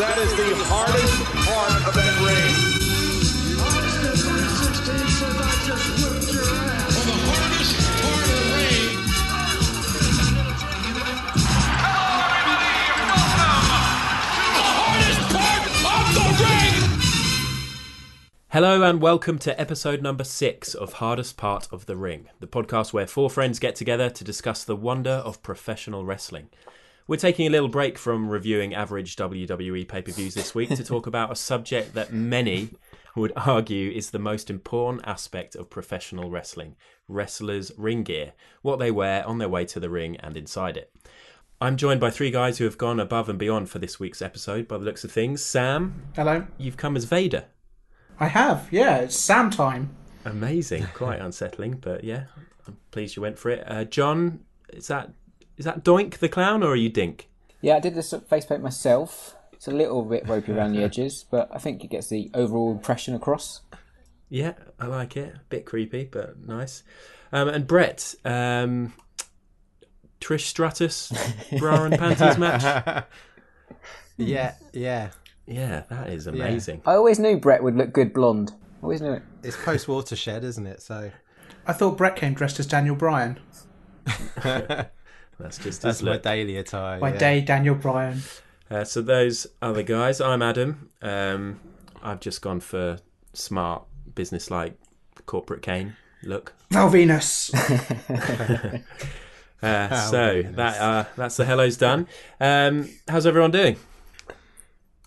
That is the hardest part of that ring. For the hardest part of the ring. Hello and welcome to episode number 6 of Hardest Part of the Ring, the podcast where 4 friends get together to discuss the wonder of professional wrestling. We're taking a little break from reviewing average WWE pay-per-views this week to talk about a subject that many would argue is the most important aspect of professional wrestling: wrestlers' ring gear, what they wear on their way to the ring and inside it. I'm joined by 3 guys who have gone above and beyond for this week's episode by the looks of things. Sam. Hello. You've come as Vader. I have, yeah. It's Sam time. Amazing. Quite unsettling, but yeah, I'm pleased you went for it. John, is that Doink the Clown, or are you Dink? Yeah, I did this facepaint myself. It's a little bit ropey around the edges, but I think it gets the overall impression across. Yeah, I like it. A bit creepy, but nice. And Brett, Trish Stratus bra and panties match? Yeah. Yeah, that is amazing. I always knew Brett would look good blonde. Always knew it. It's post-Watershed, isn't it? So I thought Brett came dressed as Daniel Bryan. That's my daily attire. My day, Daniel Bryan. So those other guys, I'm Adam. I've just gone for smart, business-like, corporate Kane look. Val Venus. That's the hellos done. How's everyone doing?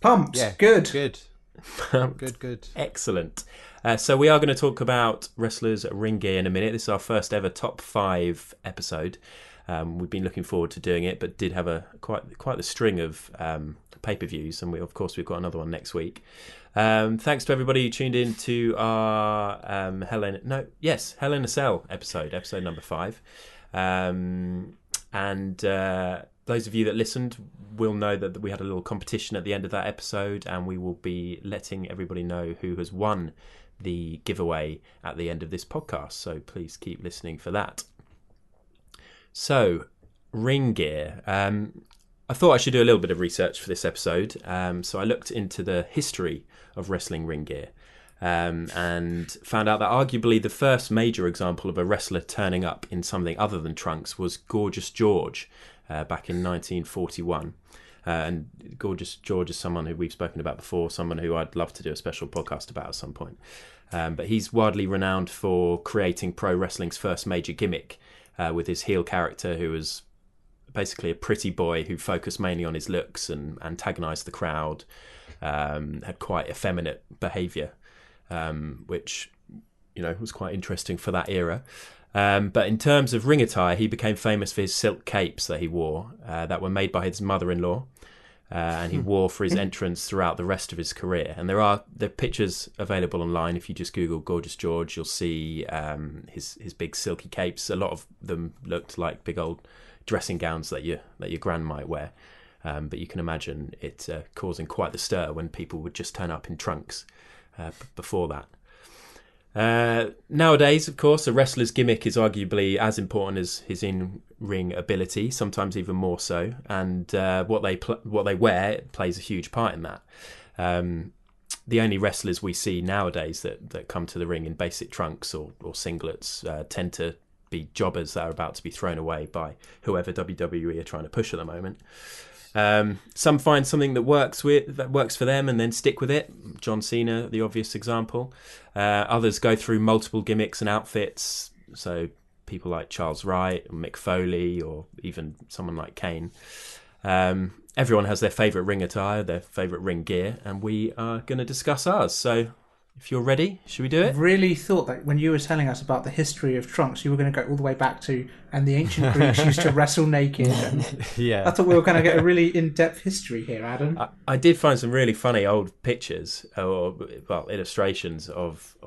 Pumped. Yeah, Good. Good. Excellent. So we are going to talk about wrestlers' ring gear in a minute. This is our first ever top 5 episode. We've been looking forward to doing it, but did have quite the string of pay-per-views, and we've got another one next week. Thanks to everybody who tuned in to our Hell in a Cell episode number 5. Those of you that listened will know that we had a little competition at the end of that episode, and we will be letting everybody know who has won the giveaway at the end of this podcast. So please keep listening for that. So, ring gear. I thought I should do a little bit of research for this episode. So I looked into the history of wrestling ring gear and found out that arguably the first major example of a wrestler turning up in something other than trunks was Gorgeous George back in 1941. And Gorgeous George is someone who we've spoken about before, someone who I'd love to do a special podcast about at some point. But he's widely renowned for creating pro wrestling's first major gimmick, with his heel character, who was basically a pretty boy who focused mainly on his looks and antagonised the crowd, had quite effeminate behaviour, which was quite interesting for that era. But in terms of ring attire, he became famous for his silk capes that he wore, that were made by his mother-in-law, and he wore for his entrance throughout the rest of his career. And there are pictures available online. If you just Google Gorgeous George, you'll see his big silky capes. A lot of them looked like big old dressing gowns that your gran might wear. But you can imagine it causing quite the stir when people would just turn up in trunks before that. Nowadays, of course, a wrestler's gimmick is arguably as important as his in-ring ability, sometimes even more so, and what they wear plays a huge part in that. The only wrestlers we see nowadays that come to the ring in basic trunks or singlets tend to be jobbers that are about to be thrown away by whoever WWE are trying to push at the moment. Some find something that works for them and then stick with it. John Cena, the obvious example. Others go through multiple gimmicks and outfits. So people like Charles Wright, Mick Foley, or even someone like Kane. Everyone has their favourite ring attire, their favourite ring gear, and we are going to discuss ours. So if you're ready, should we do it? I really thought that when you were telling us about the history of trunks, you were going to go all the way back to, and the ancient Greeks used to wrestle naked. And Yeah. I thought we were going to get a really in-depth history here, Adam. I did find some really funny old pictures or illustrations of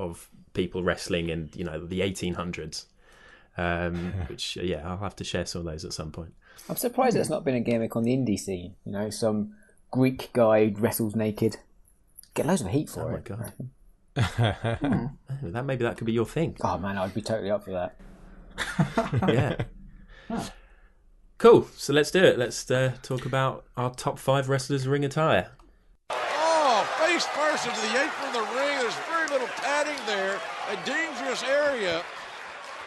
people wrestling in the 1800s, which I'll have to share some of those at some point. I'm surprised it's not been a gimmick on the indie scene. Some Greek guy who wrestles naked. Get loads of heat for it. Oh my god! Maybe that could be your thing. Oh man, I'd be totally up for that. Yeah. Cool. So let's do it. Let's talk about our top 5 wrestlers' ring attire. face first into the apron of the ring. There's very little padding there. A dangerous area.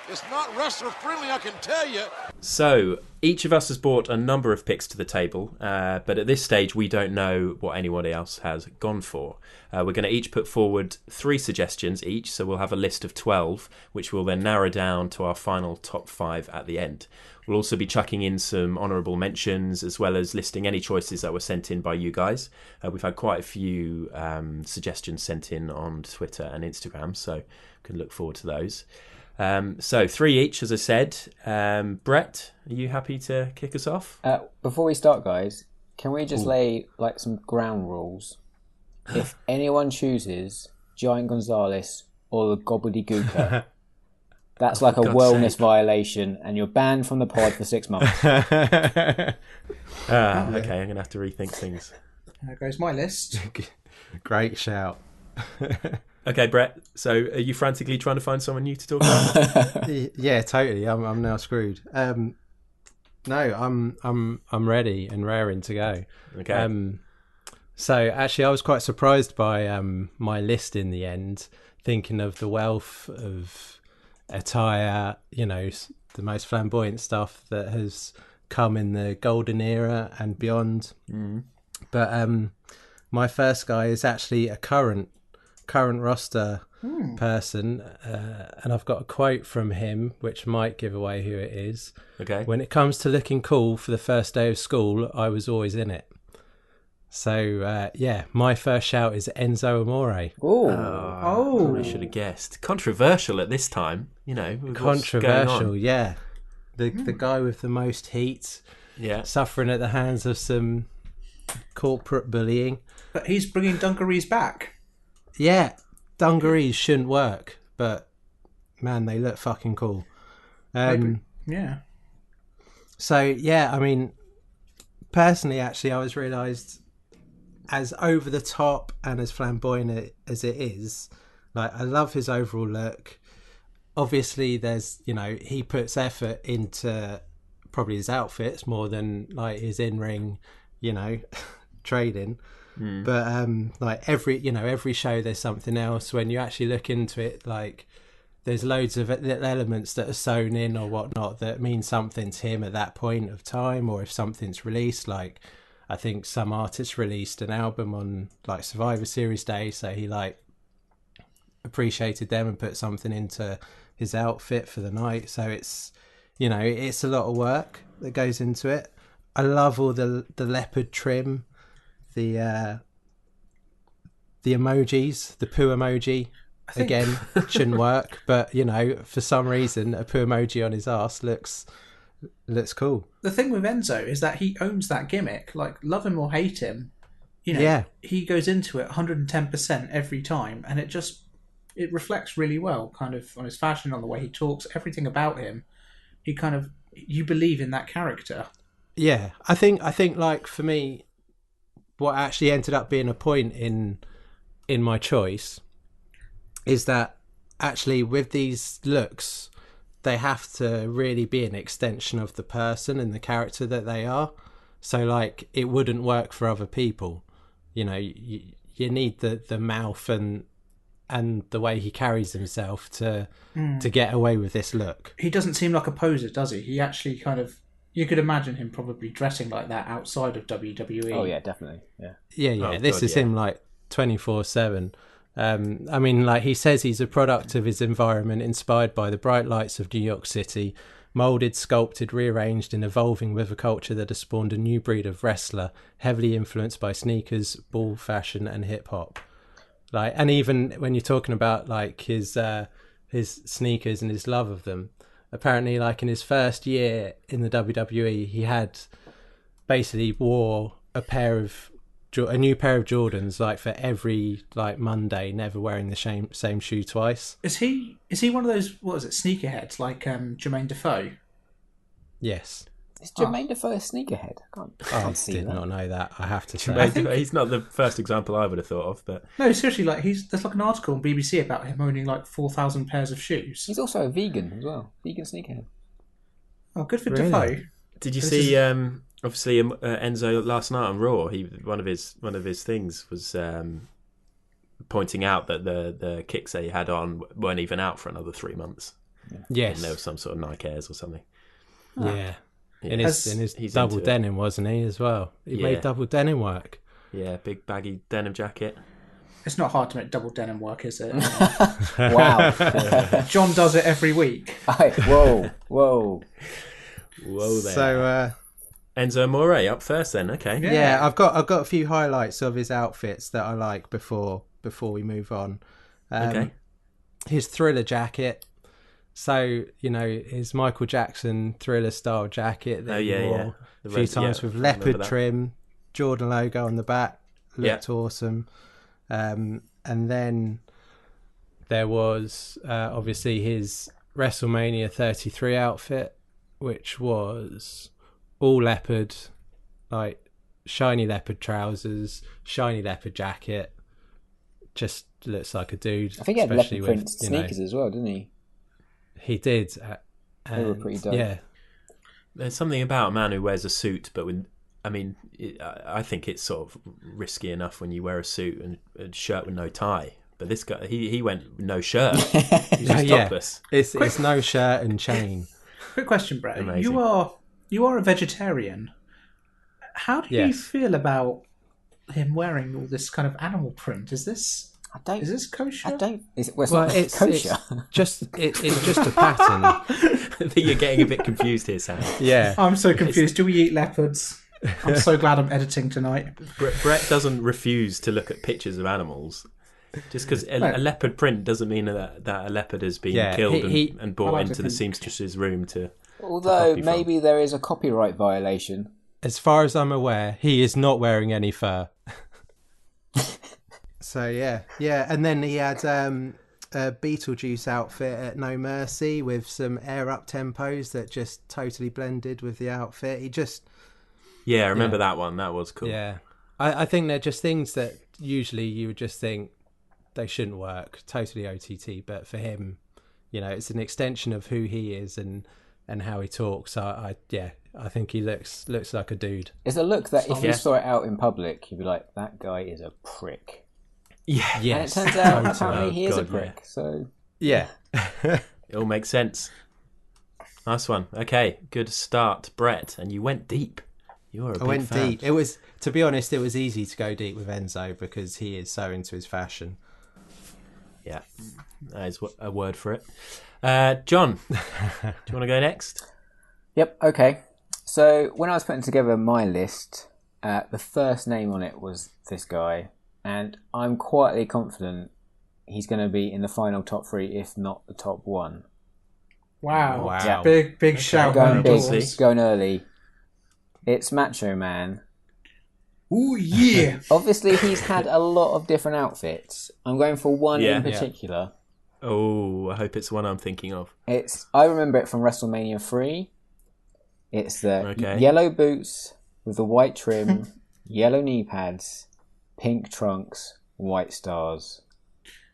It's not wrestler friendly, I can tell you. So, each of us has brought a number of picks to the table, but at this stage we don't know what anybody else has gone for. We're going to each put forward 3 suggestions each, so we'll have a list of 12, which we'll then narrow down to our final top 5 at the end. We'll also be chucking in some honourable mentions, as well as listing any choices that were sent in by you guys. We've had quite a few suggestions sent in on Twitter and Instagram, so we can look forward to those. So 3 each, as I said. Brett, are you happy to kick us off? Before we start, guys, can we just lay like some ground rules? If anyone chooses Giant Gonzalez or the Gobbledygooker, that's like a wellness violation, and you're banned from the pod for 6 months. Okay, I'm going to have to rethink things. There goes my list. Great shout. Okay, Brett. So, are you frantically trying to find someone new to talk about? Yeah, totally. I'm now screwed. No, I'm ready and raring to go. Okay. So actually, I was quite surprised by my list in the end, thinking of the wealth of attire, the most flamboyant stuff that has come in the golden era and beyond. But my first guy is actually a current roster person, and I've got a quote from him which might give away who it is. Okay. When it comes to looking cool for the first day of school, I was always in it. So my first shout is Enzo Amore. Oh, I should have guessed. Controversial at this time, Controversial, yeah. The guy with the most heat, suffering at the hands of some corporate bullying. But he's bringing dungarees back. Yeah, dungarees shouldn't work, but man, they look fucking cool. Yeah. So I mean, personally, actually, I was realised as over the top and as flamboyant as it is, like I love his overall look. Obviously, there's he puts effort into probably his outfits more than like his in-ring, trading. But like every show there's something else. When you actually look into it, like there's loads of little elements that are sewn in or whatnot that mean something to him at that point of time, or if something's released. Like I think some artists released an album on like Survivor Series Day, so he like appreciated them and put something into his outfit for the night. So it's it's a lot of work that goes into it. I love all the leopard trim, the emojis, the poo emoji. Again, shouldn't work, but for some reason a poo emoji on his ass looks cool. The thing with Enzo is that he owns that gimmick. Like, love him or hate him, he goes into it 110% every time, and it reflects really well, kind of on his fashion, on the way he talks, everything about him. You believe in that character. Yeah, I think like for me, what actually ended up being a point in my choice is that actually with these looks, they have to really be an extension of the person and the character that they are. So like it wouldn't work for other people. You need the mouth and the way he carries himself to get away with this look. He doesn't seem like a poser, does he? He actually kind of... You could imagine him probably dressing like that outside of WWE. Oh, yeah, definitely. Yeah. Yeah. This is him like 24/7. I mean, like he says he's a product of his environment, inspired by the bright lights of New York City, moulded, sculpted, rearranged, and evolving with a culture that has spawned a new breed of wrestler, heavily influenced by sneakers, ball fashion, and hip hop. Like, and even when you're talking about like his sneakers and his love of them, apparently, like in his first year in the WWE, he had basically wore a new pair of Jordans like for every like Monday, never wearing the same shoe twice. Is he one of those, what is it, sneakerheads like Jermaine Defoe? Yes. Is Jermaine Defoe a sneakerhead? I did not know that. I have to say, He's not the first example I would have thought of, but no, seriously, like there's like an article on BBC about him owning like 4,000 pairs of shoes. He's also a vegan as well, vegan sneakerhead. Oh, good for Really? Defoe. did you see? Obviously, Enzo last night on Raw. One of his things was pointing out that the kicks that he had on weren't even out for another 3 months. Yes. And there was some sort of Nike Airs or something. Yeah. Yeah. In his double denim, wasn't he, as well? He made double denim work. Yeah, big baggy denim jacket. It's not hard to make double denim work, is it? Wow. John does it every week. Whoa there. So Enzo Amore up first then, okay. yeah, I've got a few highlights of his outfits that I like before we move on. Okay. His Thriller jacket. So, his Michael Jackson Thriller style jacket that he wore a few times with leopard trim, Jordan logo on the back. Looked awesome. And then there was obviously his WrestleMania 33 outfit, which was all leopard, like shiny leopard trousers, shiny leopard jacket. Just looks like a dude. I think he had leopard print sneakers as well, didn't he? He did. They were pretty dope. Yeah. There's something about a man who wears a suit, but I think it's sort of risky enough when you wear a suit and a shirt with no tie. But this guy, he went no shirt. He's just topless. It's no shirt and chain. Quick question, Brett. Amazing. You are a vegetarian. How do you feel about him wearing all this kind of animal print? Is this kosher? I don't. It's It's kosher. just a pattern. I think you're getting a bit confused here, Sam. Yeah. I'm so confused. Do we eat leopards? I'm so glad I'm editing tonight. Brett doesn't refuse to look at pictures of animals. Just because a leopard print doesn't mean that a leopard has been killed and brought into the seamstress's room to. Although maybe there is a copyright violation. As far as I'm aware, he is not wearing any fur. So yeah, and then he had a Beetlejuice outfit at No Mercy with some air up tempos that just totally blended with the outfit. I remember that one. That was cool. Yeah, I think they're just things that usually you would just think they shouldn't work. Totally OTT, but for him, it's an extension of who he is and how he talks. I think he looks like a dude. It's a look that if you saw it out in public, you'd be like, that guy is a prick. Yeah. Yes. And it turns out apparently he is a prick. Yeah. So yeah. It all makes sense. Nice one. Okay, good start, Brett. And you went deep. You were a big fan. I went deep. It was, to be honest, it was easy to go deep with Enzo because he is so into his fashion. Yeah, that is a word for it. John, do you want to go next? Yep, okay. So when I was putting together my list, the first name on it was this guy, and I'm quietly confident he's going to be in the final top 3, if not the top 1. Wow. Yeah. Big shout. Going early. It's Macho Man. Ooh, yeah. Obviously, he's had a lot of different outfits. I'm going for one in particular. Oh, I hope it's the one I'm thinking of. I remember it from WrestleMania 3. It's the yellow boots with the white trim, yellow knee pads, pink trunks, white stars.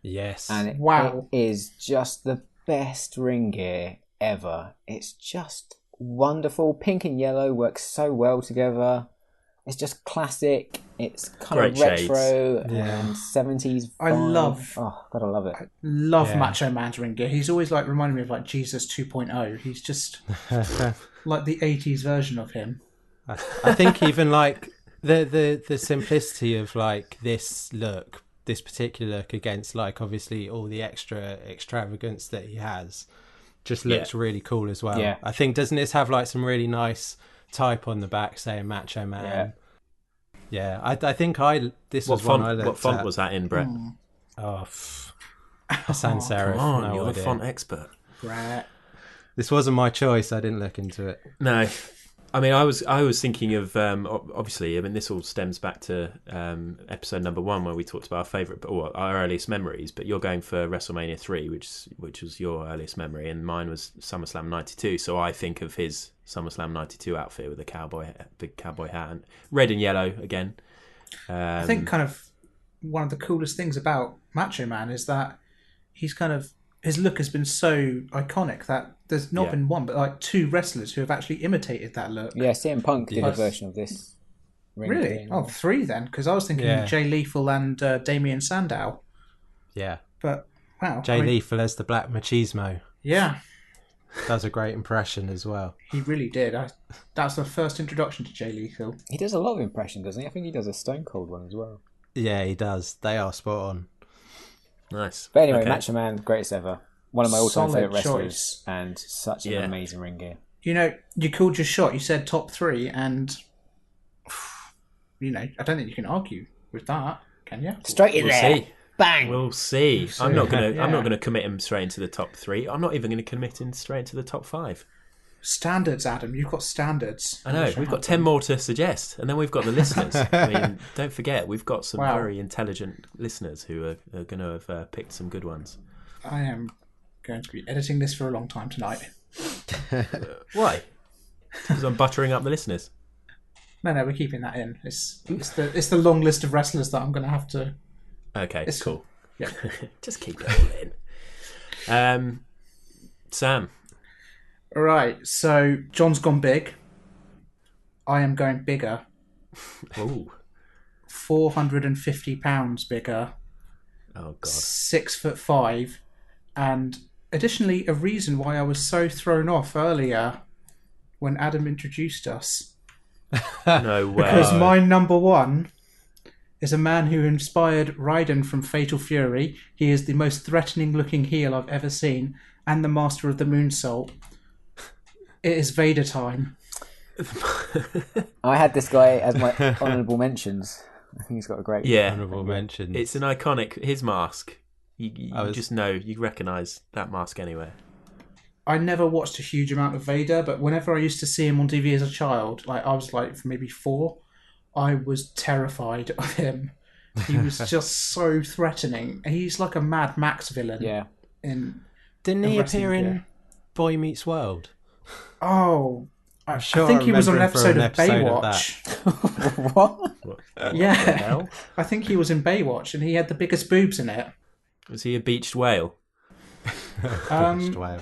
Yes. And it is just the best ring gear ever. It's just wonderful. Pink and yellow work so well together. It's just classic. It's kind Great of retro shades. and 70s. I love. Oh, God, I love it. I love Macho Man's ring gear. He's always reminding me of Jesus 2.0. He's just like the 80s version of him. I think even the simplicity of this particular look against obviously all the extra extravagance that he has just looks really cool as well. Yeah. I think, doesn't this have some really nice type on the back saying Macho Man? Yeah. I think this was one I looked at. What font was that in, Brett? Sans serif. Come on, no you're idea. a font expert. Brett. This wasn't my choice. I didn't look into it. No. I mean, I was thinking of obviously. I mean, this all stems back to episode number 1 where we talked about our earliest memories. But you're going for WrestleMania 3, which was your earliest memory, and mine was SummerSlam '92. So I think of his SummerSlam '92 outfit with a big cowboy hat, and red and yellow again. I think kind of one of the coolest things about Macho Man is that he's his look has been so iconic that there's not been one, but 2 wrestlers who have actually imitated that look. Yeah, CM Punk did a version of this. Really? Oh, 3 then, because I was thinking Jay Lethal and Damien Sandow. Yeah. But wow, Jay Lethal as the Black Machismo yeah, does a great impression as well. he really did. That's the first introduction to Jay Lethal. He does a lot of impressions, doesn't he? I think he does a Stone Cold one as well. Yeah, he does. They are spot on. Nice. But anyway, Okay. Macho Man, greatest ever. One of my all-time Solid favourite wrestlers, choice. and such an amazing ring gear. You know, you called your shot. You said top 3, and you know, I don't think you can argue with that, can you? Straight in We'll there. see. Bang! We'll see. see. I'm not gonna. Yeah. I'm not gonna commit him straight into the top 3. I'm not even gonna commit him straight into the top 5. Standards, Adam. You've got standards. I know. We've got 10 more to suggest, and then we've got the listeners. I mean, don't forget, we've got some very intelligent listeners who are going to have picked some good ones. I am going to be editing this for a long time tonight. Why? Because I'm buttering up the listeners. No, we're keeping that in. It's the long list of wrestlers that I'm going to have to. Okay, cool. Yeah. Just keep it all in. Sam. All right. So John's gone big. I am going bigger. Ooh. 450 pounds bigger. Oh God. 6'5", and additionally, a reason why I was so thrown off earlier when Adam introduced us. No way. Because my number 1 is a man who inspired Raiden from Fatal Fury. He is the most threatening-looking heel I've ever seen, and the master of the moonsault. It is Vader time. I had this guy as my honourable mentions. I think he's got a great Honourable mention. It's an iconic. His mask. You I was- just know. You recognise that mask anywhere. I never watched a huge amount of Vader, but whenever I used to see him on TV as a child, like I was like maybe 4, I was terrified of him. He was just so threatening. He's like a Mad Max villain. Yeah. Didn't a he wrestling appear in gear. Boy Meets World? Oh, I sure think I he was on an remember him episode for an of episode of Baywatch. What? Yeah, hell? I think he was in Baywatch, and he had the biggest boobs in it. Was he a beached whale? Wow.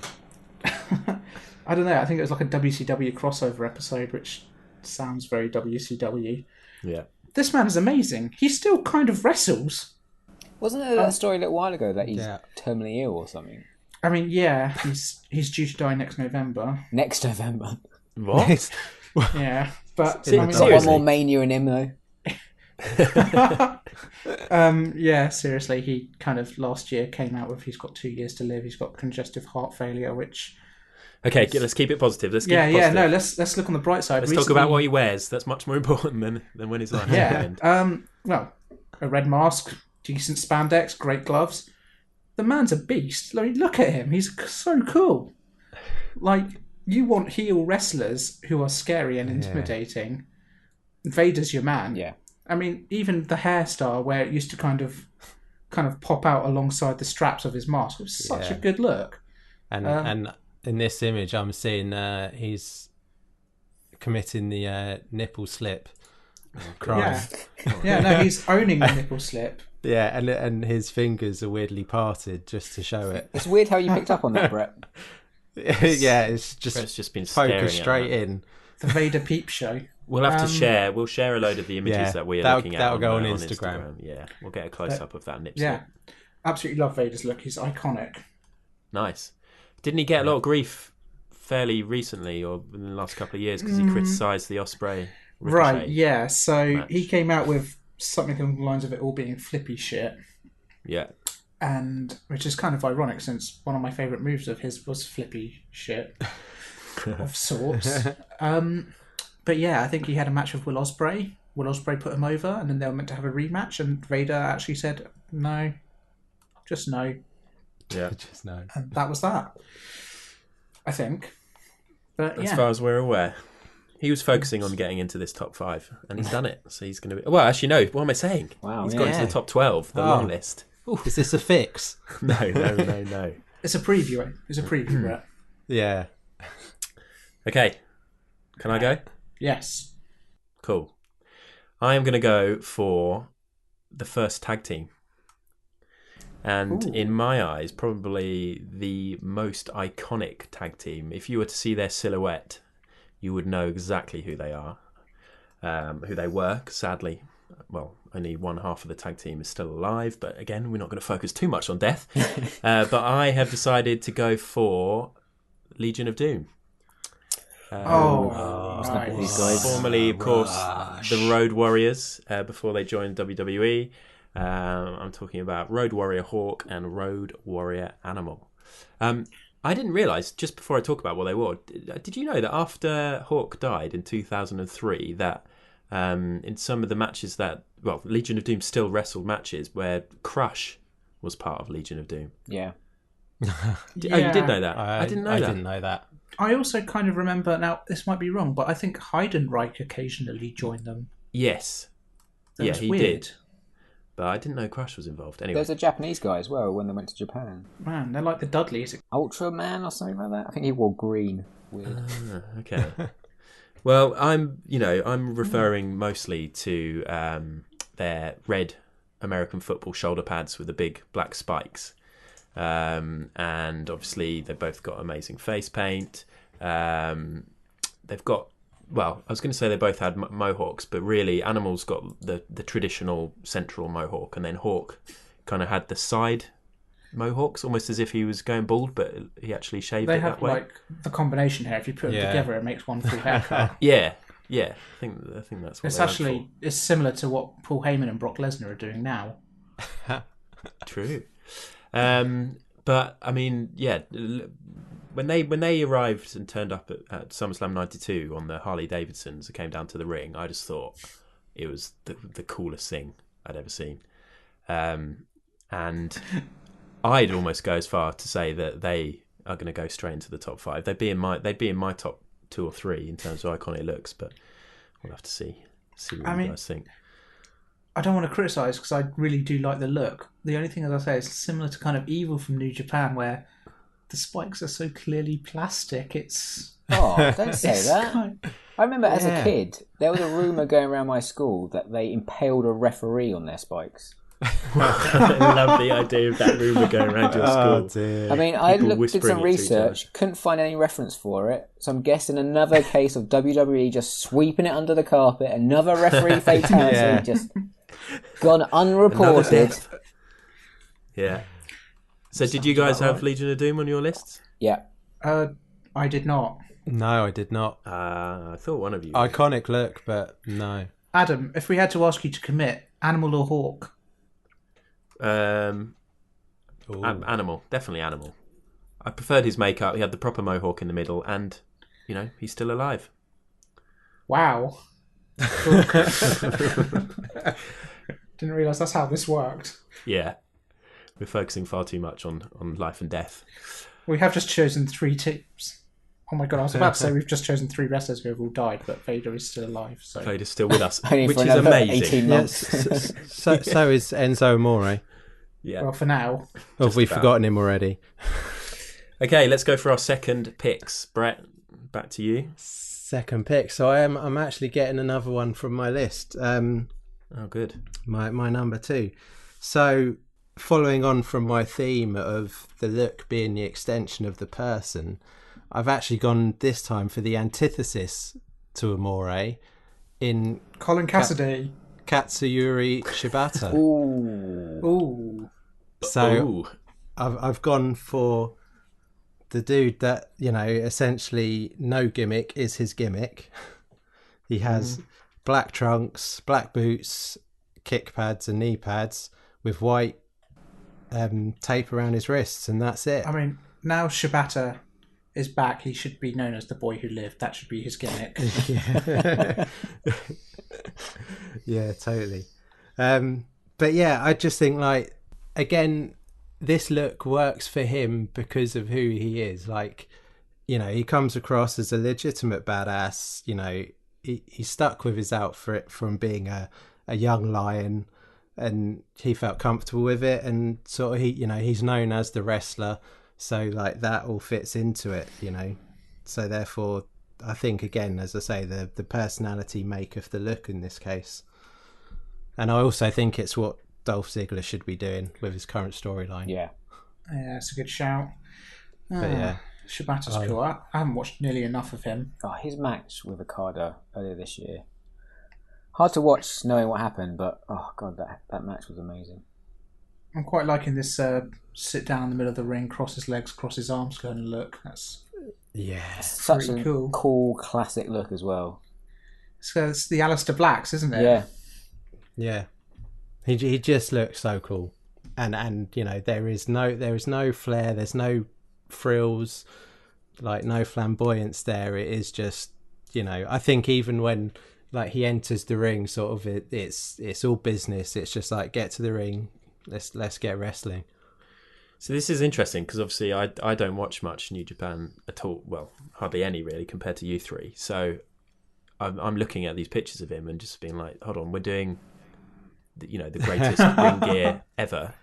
I don't know. I think it was like a WCW crossover episode, which sounds very WCW. Yeah. This man is amazing. He still kind of wrestles. Wasn't there that story a little while ago that he's Yeah. terminally ill or something? I mean, yeah, he's due to die next November. Next November. What? Yeah, but Se- I mean, He's got one Seriously? more mania in him though. yeah, seriously, he kind of last year came out with he's got 2 years to live. He's got congestive heart failure, which Okay, let's keep it positive. Let's keep yeah, it yeah. positive. No, let's look on the bright side. Let's talk about what he wears. That's much more important than when his life Yeah. end. Well, a red mask, decent spandex, great gloves. The man's a beast. I mean, look at him. He's so cool. Like, you want heel wrestlers who are scary and intimidating. Vader's your man. Yeah. I mean, even the hairstyle where it used to kind of pop out alongside the straps of his mask. It was such a good look. And in this image, I'm seeing he's committing the nipple slip crime. Yeah, no, he's owning the nipple slip. Yeah, and his fingers are weirdly parted just to show it. It's weird how you picked up on that, Brett. Yeah, it's Brett's just been staring focused at straight that. in. The Vader peep show. We'll have to share. We'll share a load of the images Yeah, that we are that'll- looking at. that'll go on on Instagram. Yeah, we'll get a close up of that nip Yeah, slip. absolutely love Vader's look. He's iconic. Nice. Didn't he get a lot of grief fairly recently, or in the last couple of years, because he criticised the Osprey? Right, yeah. So match. he came out with something along the lines of it all being flippy shit, Yeah. and which is kind of ironic since one of my favourite moves of his was flippy shit of sorts. But yeah, I think he had a match with Will Ospreay. Will Ospreay put him over, and then they were meant to have a rematch, and Vader actually said no, just no, Yeah. Just no. and that was that. I think. But As yeah, far as we're aware. He was focusing on getting into this top 5, and he's done it. So he's going to be... Well, actually, no. What am I saying? Wow, He's yeah. got into the top 12, the long list. Is this a fix? No. it's a preview. It's a preview, Brett. Yeah. Okay. Can I go? Yes. Cool. I am going to go for the first tag team. And in my eyes, probably the most iconic tag team. If you were to see their silhouette, you would know exactly who they are, who they were. Sadly, only one half of the tag team is still alive. But again, we're not going to focus too much on death. But I have decided to go for Legion of Doom. Nice. These guys. Formerly, of course, the Road Warriors before they joined WWE. I'm talking about Road Warrior Hawk and Road Warrior Animal. I didn't realise, just before I talk about what they were, did you know that after Hawk died in 2003, that in some of the matches Legion of Doom still wrestled matches where Crush was part of Legion of Doom? Yeah. Oh, you did know that? I didn't know that. I also kind of remember, now this might be wrong, but I think Heidenreich occasionally joined them. Yes. That was he weird. did. But I didn't know Crush was involved. Anyway, There's a Japanese guy as well when they went to Japan. Man, they're like the Dudleys. Ultraman or something like that. I think he wore green. Weird. Okay. Well, I'm referring mostly to their red American football shoulder pads with the big black spikes. And obviously they've both got amazing face paint. They've got, I was going to say they both had mohawks, but really Animal's got the traditional central mohawk, and then Hawk kind of had the side mohawks, almost as if he was going bald, but he actually shaved They it have that way. like the combination hair. If you put them together, it makes one full haircut. Yeah. I think that's what It's they went actually it's similar to what Paul Heyman and Brock Lesnar are doing now. for. True. But I mean, when they arrived and turned up at SummerSlam '92 on the Harley Davidsons and came down to the ring, I just thought it was the coolest thing I'd ever seen. And I'd almost go as far to say that they are going to go straight into the top 5. They'd be in my top 2 or 3 in terms of iconic looks, but we'll have to see what you guys think. I don't want to criticise because I really do like the look. The only thing, as I say, is similar to kind of Evil from New Japan, where the spikes are so clearly plastic. It's don't say that. I remember as a kid, there was a rumour going around my school that they impaled a referee on their spikes. I love the idea of that rumour going around your school. Dear. I mean, I did whispering some it to each other. research, couldn't find any reference for it, so I'm guessing another case of WWE just sweeping it under the carpet, another referee fatality, just gone unreported. Yeah. So did you guys have Legion of Doom on your lists? Yeah. I did not. No, I did not. I thought one of you. Iconic look, but no. Adam, if we had to ask you to commit, Animal or Hawk? Animal, definitely Animal. I preferred his makeup. He had the proper mohawk in the middle, and he's still alive. Wow. Didn't realise that's how this worked. Yeah, we're focusing far too much on life and death. We have just chosen 3 teams. Oh my god, I was about to say we've just chosen 3 wrestlers who have all died, but Vader is still alive. So Vader's still with us, Only which for is another amazing. 18 months. So is Enzo Amore. Yeah. well, for now. Or have we about. forgotten him already? Okay, let's go for our second picks. Brett, back to you. Second pick. So I'm actually getting another one from my list. Oh, good. My number 2. So following on from my theme of the look being the extension of the person, I've actually gone this time for the antithesis to Amore in Colin Cassidy. Katsuyori Shibata. Ooh. So I've gone for the dude that, essentially no gimmick is his gimmick. He has black trunks, black boots, kick pads and knee pads with white tape around his wrists, and that's it. I mean, now Shibata is back, he should be known as the boy who lived. That should be his gimmick. Yeah, totally. But yeah, I just think, again, this look works for him because of who he is. He comes across as a legitimate badass. He stuck with his outfit from being a young lion, and he felt comfortable with it, and sort of he's known as the wrestler, so that all fits into it, so therefore I think, again, as I say, the personality maketh the look in this case. And I also think it's what Dolph Ziggler should be doing with his current storyline. Yeah, that's a good shout. But yeah, Shibata's cool. I haven't watched nearly enough of him. his match with Okada earlier this year, Hard to watch knowing what happened, but oh god, that match was amazing. I'm quite liking this sit down in the middle of the ring, cross his legs, cross his arms kind of look. That's Such pretty a cool. classic look as well. So it's the Alistair Blacks, isn't it? Yeah. Yeah. He just looks so cool. And you know, there is no flair, there's no frills, like no flamboyance there. It is just, you know, I think even when like he enters the ring, sort of it's all business. It's just like, get to the ring, let's get wrestling. So this is interesting because obviously I don't watch much New Japan at all. Well, hardly any really compared to you three. So I'm looking at these pictures of him and just being like, hold on, we're doing the greatest ring gear ever.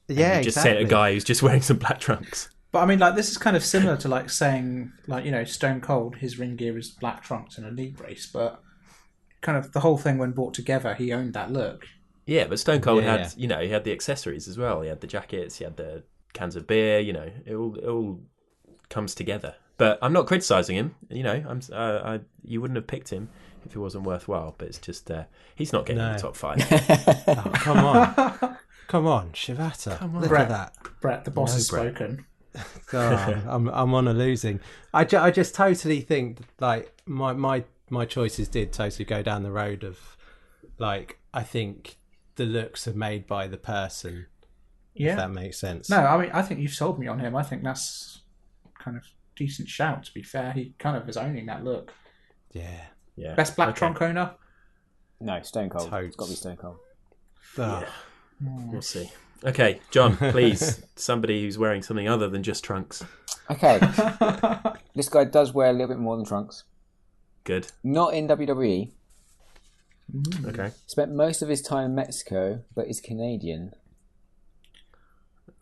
Yeah, you just say a guy who's just wearing some black trunks. But I mean, like, this is kind of similar to like saying, like, you know, Stone Cold, his ring gear is black trunks and a knee brace, but kind of the whole thing when brought together, he owned that look. Yeah, but Stone Cold had he had the accessories as well. He had the jackets, he had the cans of beer. You know, it all comes together. But I'm not criticising him. You know, you wouldn't have picked him if it wasn't worthwhile. But it's just he's not getting in the top 5. Oh, come on, Shibata. Come on. Look at that. Brett, the boss has spoken. God, I'm on a losing. I just totally think like my choices did totally go down the road of like, I think the looks are made by the person. Yeah, if that makes sense. No, I mean, I think you've sold me on him. I think that's kind of decent shout. To be fair, he kind of is owning that look. Yeah. Best black trunk owner? No, Stone Cold. It's got to be Stone Cold. Yeah. We'll see. Okay, John, please, somebody who's wearing something other than just trunks. Okay. This guy does wear a little bit more than trunks. Good. Not in WWE. Okay. Spent most of his time in Mexico, but is Canadian.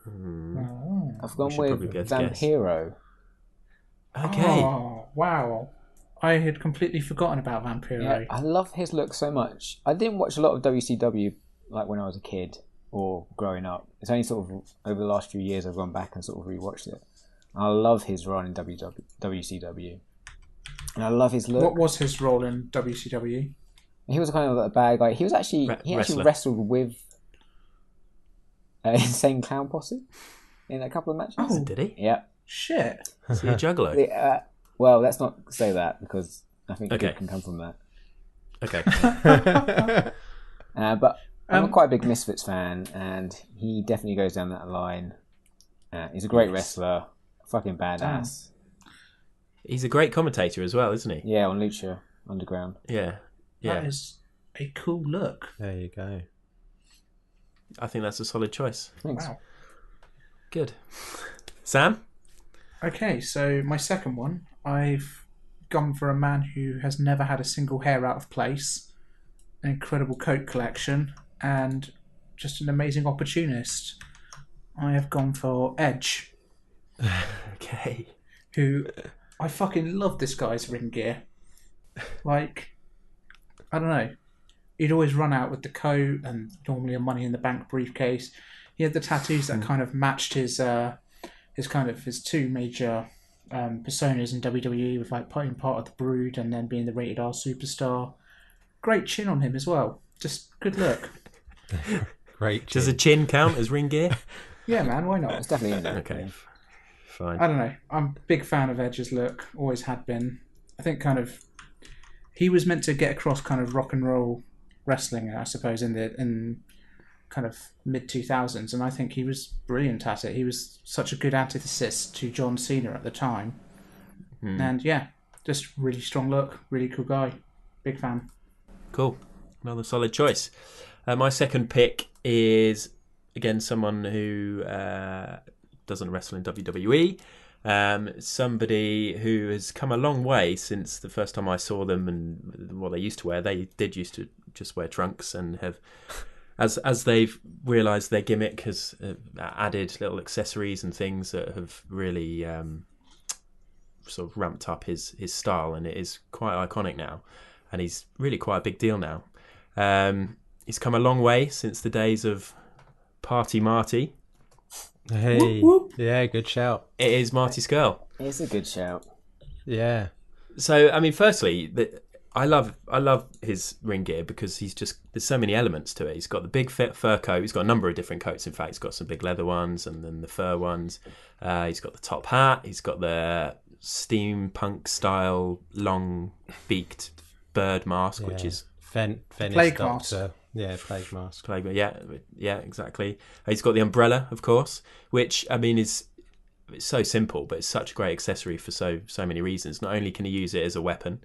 I've gone with Vampiro. Okay. Oh, wow. I had completely forgotten about Vampiro. Yeah, I love his look so much. I didn't watch a lot of WCW like when I was a kid or growing up. It's only sort of over the last few years I've gone back and sort of rewatched it. I love his run in WCW. And I love his look. What was his role in WCW? He was kind of a bad guy. He was actually he actually wrestled with Insane Clown Posse in a couple of matches. Oh, did he? Yeah. Shit. Is he a juggalo? Well, let's not say that because I think good can come from that. Okay. But I'm quite a big Misfits fan, and he definitely goes down that line. He's a great wrestler, fucking badass. He's a great commentator as well, isn't he? Yeah, on Lucha Underground. Yeah. That is a cool look. There you go. I think that's a solid choice. Thanks. Wow. Good. Sam? Okay, so my second one, I've gone for a man who has never had a single hair out of place, an incredible coat collection, and just an amazing opportunist. I have gone for Edge. Okay. Who, I fucking love this guy's ring gear. Like, I don't know. He'd always run out with the coat and normally a Money in the Bank briefcase. He had the tattoos that kind of matched his two major personas in WWE, with like being part of the Brood and then being the Rated R superstar. Great chin on him as well. Just good look. Great chin. Does a chin count as ring gear? Yeah, man, why not? It's definitely in there. Okay. Fine. I don't know. I'm a big fan of Edge's look. Always had been. I think kind of he was meant to get across kind of rock and roll wrestling, I suppose, in kind of mid 2000s, and I think he was brilliant at it. He was such a good antithesis to John Cena at the time, and yeah, just really strong look, really cool guy, big fan. Cool, another solid choice. My second pick is again someone who doesn't wrestle in WWE. Somebody who has come a long way since the first time I saw them and what they used to wear. They did used to just wear trunks and have, as they've realised their gimmick has added little accessories and things that have really sort of ramped up his style, and it is quite iconic now, and he's really quite a big deal now. He's come a long way since the days of Party Marty. Hey, whoop, whoop. Yeah, good shout. It is Marty Skrull. It's a good shout. Yeah. So, I mean, firstly, I love his ring gear because there's so many elements to it. He's got the big fur coat. He's got a number of different coats. In fact, he's got some big leather ones and then the fur ones. He's got the top hat. He's got the steampunk style long beaked bird mask, which is Venice plague Doctor. Yeah, plague mask. Yeah, exactly. He's got the umbrella, of course, which I mean it's so simple, but it's such a great accessory for so many reasons. Not only can he use it as a weapon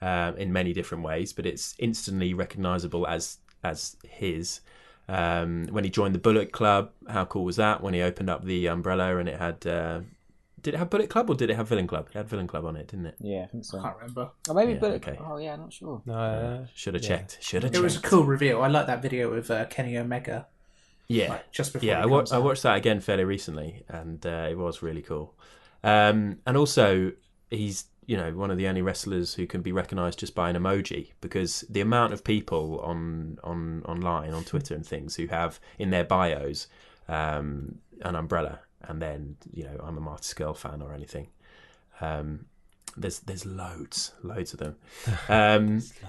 in many different ways, but it's instantly recognisable as his. When he joined the Bullet Club, how cool was that? When he opened up the umbrella and it had, did it have Bullet Club or did it have Villain Club? It had Villain Club on it, didn't it? Yeah, I think so. I can't remember. Or maybe Yeah, Bullet. okay. Oh yeah, not sure. Should have checked. It was a cool reveal. I like that video of Kenny Omega. Yeah, Like, just before. yeah. I watched that again fairly recently, and it was really cool. And also, he's one of the only wrestlers who can be recognised just by an emoji, because the amount of people online on Twitter and things who have in their bios an umbrella, and then I'm a Marty Skrull fan or anything. There's loads of them,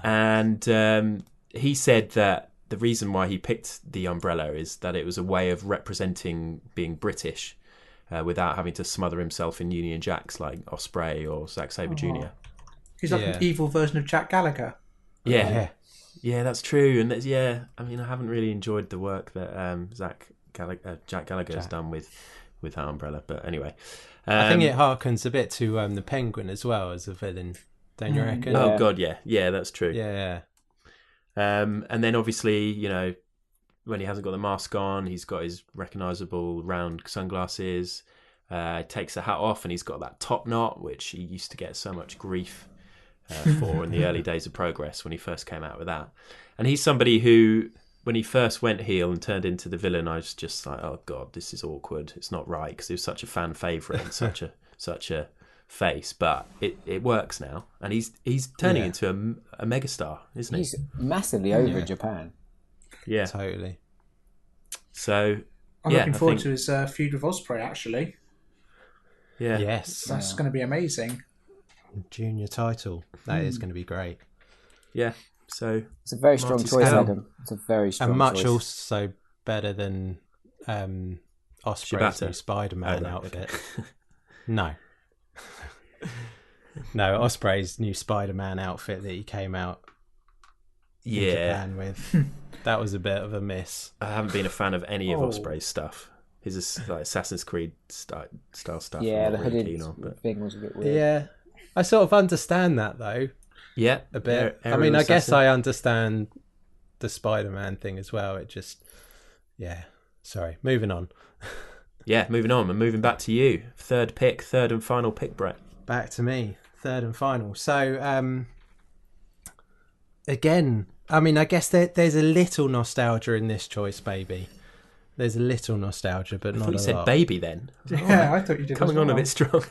and he said that the reason why he picked the umbrella is that it was a way of representing being British without having to smother himself in Union Jacks like Ospreay or Zack Sabre Jr. He's like an evil version of Jack Gallagher. Yeah, that's true. And I mean, I haven't really enjoyed the work that Jack Gallagher has done with that umbrella. But anyway, I think it harkens a bit to the Penguin as well as a villain. Don't you reckon? Oh God, yeah, that's true. Yeah. And then obviously, when he hasn't got the mask on, he's got his recognisable round sunglasses. Takes the hat off, and he's got that top knot, which he used to get so much grief for in the early days of Progress when he first came out with that. And he's somebody who, when he first went heel and turned into the villain, I was just like, oh God, this is awkward. It's not right, because he was such a fan favourite and such a face. But it works now, and he's turning into a megastar, isn't he? He's massively over in Japan. Yeah, Totally. So I'm looking forward to his feud with Ospreay, actually. Yeah. Yes. That's going to be amazing. Junior title. That is going to be great. Yeah. So it's a very strong choice, Adam. It's a very strong and much choice. also better than Ospreay's new Spider-Man outfit. Okay. No. No, Ospreay's new Spider-Man outfit that he came out in Japan with. That was a bit of a miss. I haven't been a fan of any of Ospreay's stuff. His like Assassin's Creed style stuff. Yeah, I'm the not really hooded keen on, but... thing was a bit weird. Yeah. I sort of understand that, though. Yeah. A bit. I Aerial mean, I guess assassin. I understand the Spider-Man thing as well. It just... Yeah. Sorry. Moving on. Yeah, moving on. And moving back to you. Third and final pick, Brett. Back to me. Third and final. So, again, I mean, I guess there's a little nostalgia in this choice, baby. There's a little nostalgia, but not a lot. You said baby then. Yeah, I thought you did. Coming on a bit strong.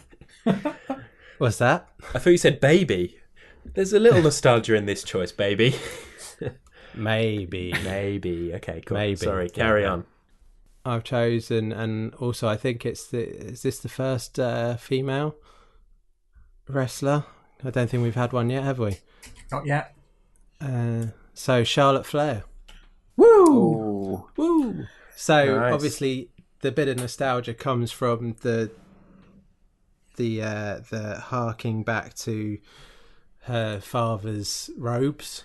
What's that? I thought you said baby. There's a little nostalgia in this choice, baby. Maybe. Okay, cool. Maybe. Sorry, carry on. I've chosen, and also I think is this the first female wrestler? I don't think we've had one yet, have we? Not yet. So Charlotte Flair. Ooh. Woo! So Nice. obviously the bit of nostalgia comes from the harking back to her father's robes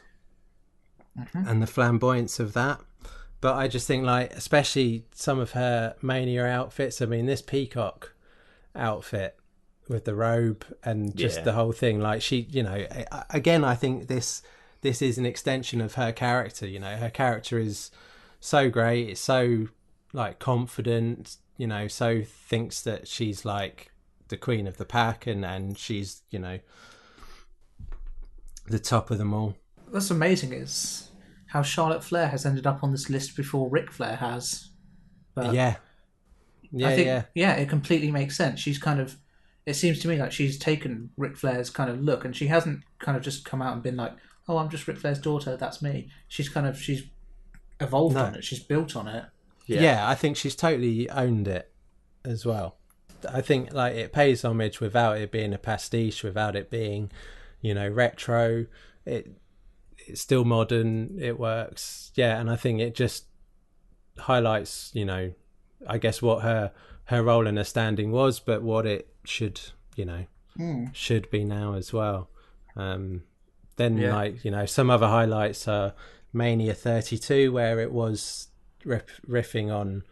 and the flamboyance of that. But I just think, like, especially some of her Mania outfits. I mean, this peacock outfit with the robe and just the whole thing. Like, she, again, I think this is an extension of her character. Her character is so great. It's so, like, confident. So thinks that she's like the queen of the pack, and she's, the top of them all. What's amazing is how Charlotte Flair has ended up on this list before Ric Flair has. But Yeah, I think, it completely makes sense. She's kind of, it seems to me like she's taken Ric Flair's kind of look, and she hasn't kind of just come out and been like, oh, I'm just Ric Flair's daughter, that's me. She's evolved on it. She's built on it. Yeah, I think she's totally owned it as well. I think, like, it pays homage without it being a pastiche, without it being, retro. It's still modern. It works. Yeah, and I think it just highlights, I guess what her role in her standing was, but what it should, should be now as well. Some other highlights are Mania 32, where it was riffing on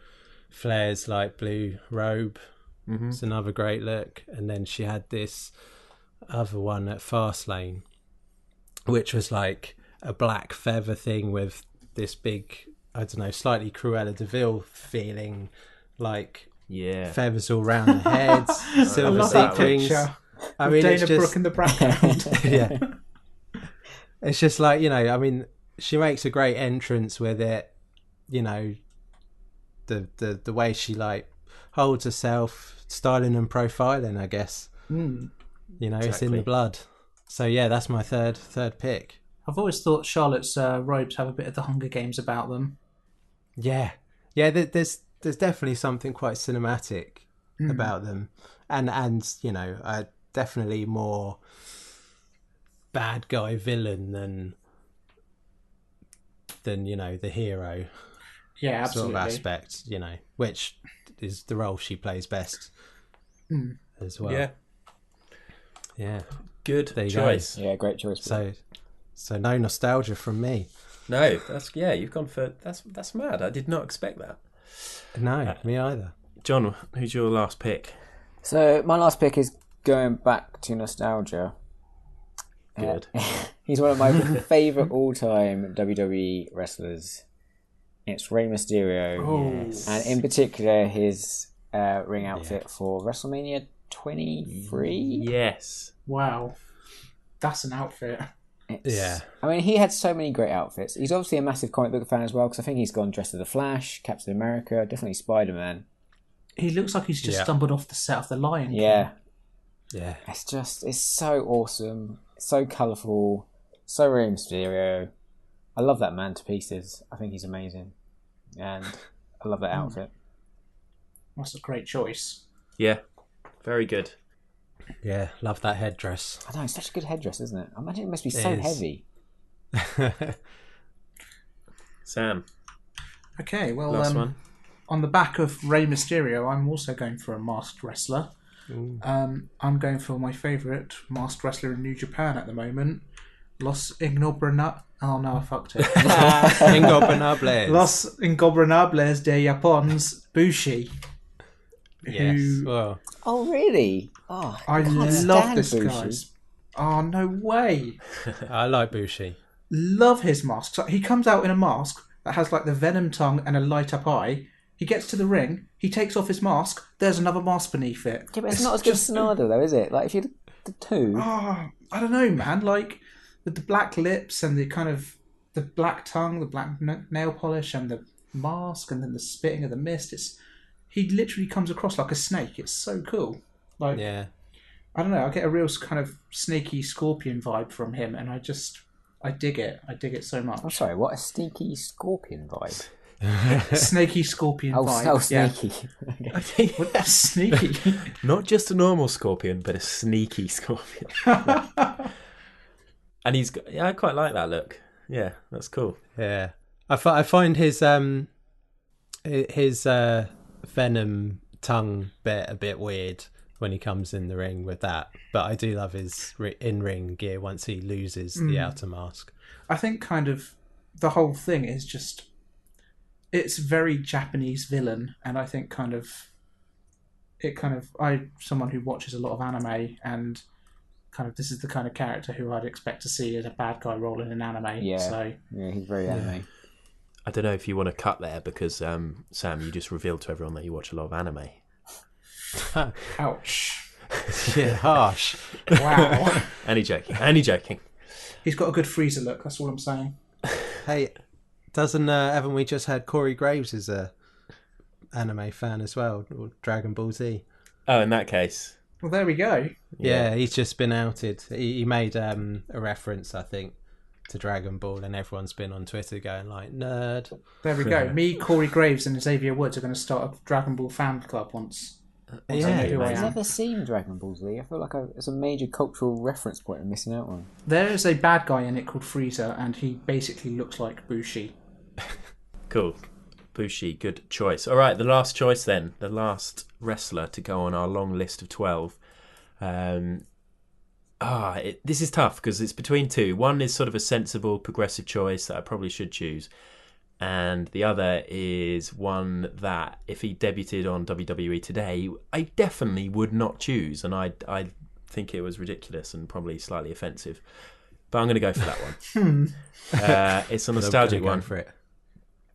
Flair's like blue robe. It's another great look. And then she had this other one at Fastlane, which was like a black feather thing with this big, I don't know, slightly Cruella de Vil feeling, like feathers all around the heads, silver sequins. I mean, Dana Brooke in the background. Yeah, it's just like, she makes a great entrance with it. The way she like holds herself, styling and profiling, I guess. It's in the blood. So yeah, that's my third pick. I've always thought Charlotte's robes have a bit of the Hunger Games about them. Yeah. There's definitely something quite cinematic about them, and definitely more bad guy villain than the hero. Yeah, absolutely. Sort of aspect, which is the role she plays best as well. Yeah. Good choice. Yeah, great choice. So no nostalgia from me. No, you've gone for that's mad. I did not expect that. No, me either. John, who's your last pick? So my last pick is going back to nostalgia. Good. He's one of my favourite all-time WWE wrestlers. It's Rey Mysterio. Yes. And in particular, his ring outfit for WrestleMania 23. Yes. Wow. That's an outfit. I mean, he had so many great outfits. He's obviously a massive comic book fan as well, because I think he's gone dressed as the Flash, Captain America, definitely Spider-Man. He looks like he's just stumbled off the set of The Lion King. Yeah. It's so awesome. It's so colourful. So Rey Mysterio. I love that man to pieces. I think he's amazing. And I love that outfit. That's a great choice. Yeah. Very good. Yeah, love that headdress. I know, it's such a good headdress, isn't it? I imagine it must be so heavy. Sam. Okay, well, last one. On the back of Rey Mysterio, I'm also going for a masked wrestler. I'm going for my favourite masked wrestler in New Japan at the moment, Los Ingobernables. Oh no, I fucked it. Ingobernables. Los Ingobernables de Japon's Bushi. Yes. Well. Oh really? Oh, I love this guy. Oh no way! I like Bushi. Love his mask. So he comes out in a mask that has like the venom tongue and a light up eye. He gets to the ring. He takes off his mask. There's another mask beneath it. Yeah, but it's not as good as Sonata though, is it? Like if you the two. Oh, I don't know, man. Like with the black lips and the kind of the black tongue, the black nail polish, and the mask, and then the spitting of the mist. He literally comes across like a snake. It's so cool. Like, I don't know. I get a real kind of snaky scorpion vibe from him, and I dig it. I dig it so much. I'm sorry, what a sneaky scorpion vibe. Snaky scorpion vibe. Oh, snaky. Okay. What, that's sneaky. Not just a normal scorpion, but a sneaky scorpion. And he's got, I quite like that look. Yeah, that's cool. Yeah, I find his venom tongue bit a bit weird when he comes in the ring with that, but I do love his in-ring gear once he loses the outer mask. I think kind of the whole thing is just, it's very Japanese villain, and I think someone who watches a lot of anime, and kind of this is the kind of character who I'd expect to see as a bad guy role in an anime. Yeah, he's very anime. I don't know if you want to cut there because, Sam, you just revealed to everyone that you watch a lot of anime. Ouch. Yeah, harsh. Wow. Any joking. He's got a good freezer look, that's all I'm saying. Hey, haven't we just had Corey Graves as a anime fan as well, or Dragon Ball Z? Oh, in that case. Well, there we go. Yeah, he's just been outed. He made a reference, I think, to Dragon Ball, and everyone's been on Twitter going like, nerd. There we go. Me, Corey Graves and Xavier Woods are going to start a Dragon Ball fan club once Yeah. who I I've am. never seen Dragon Ball Z. I feel like it's a major cultural reference point I'm missing out on. There is a bad guy in it called Frieza, and he basically looks like Bushi. Cool. Bushi, good choice. All right, the last choice then. The last wrestler to go on our long list of 12. This is tough because it's between two. One is sort of a sensible, progressive choice that I probably should choose. And the other is one that, if he debuted on WWE today, I definitely would not choose. And I think it was ridiculous and probably slightly offensive. But I'm going to go for that one. It's a nostalgic one. For it.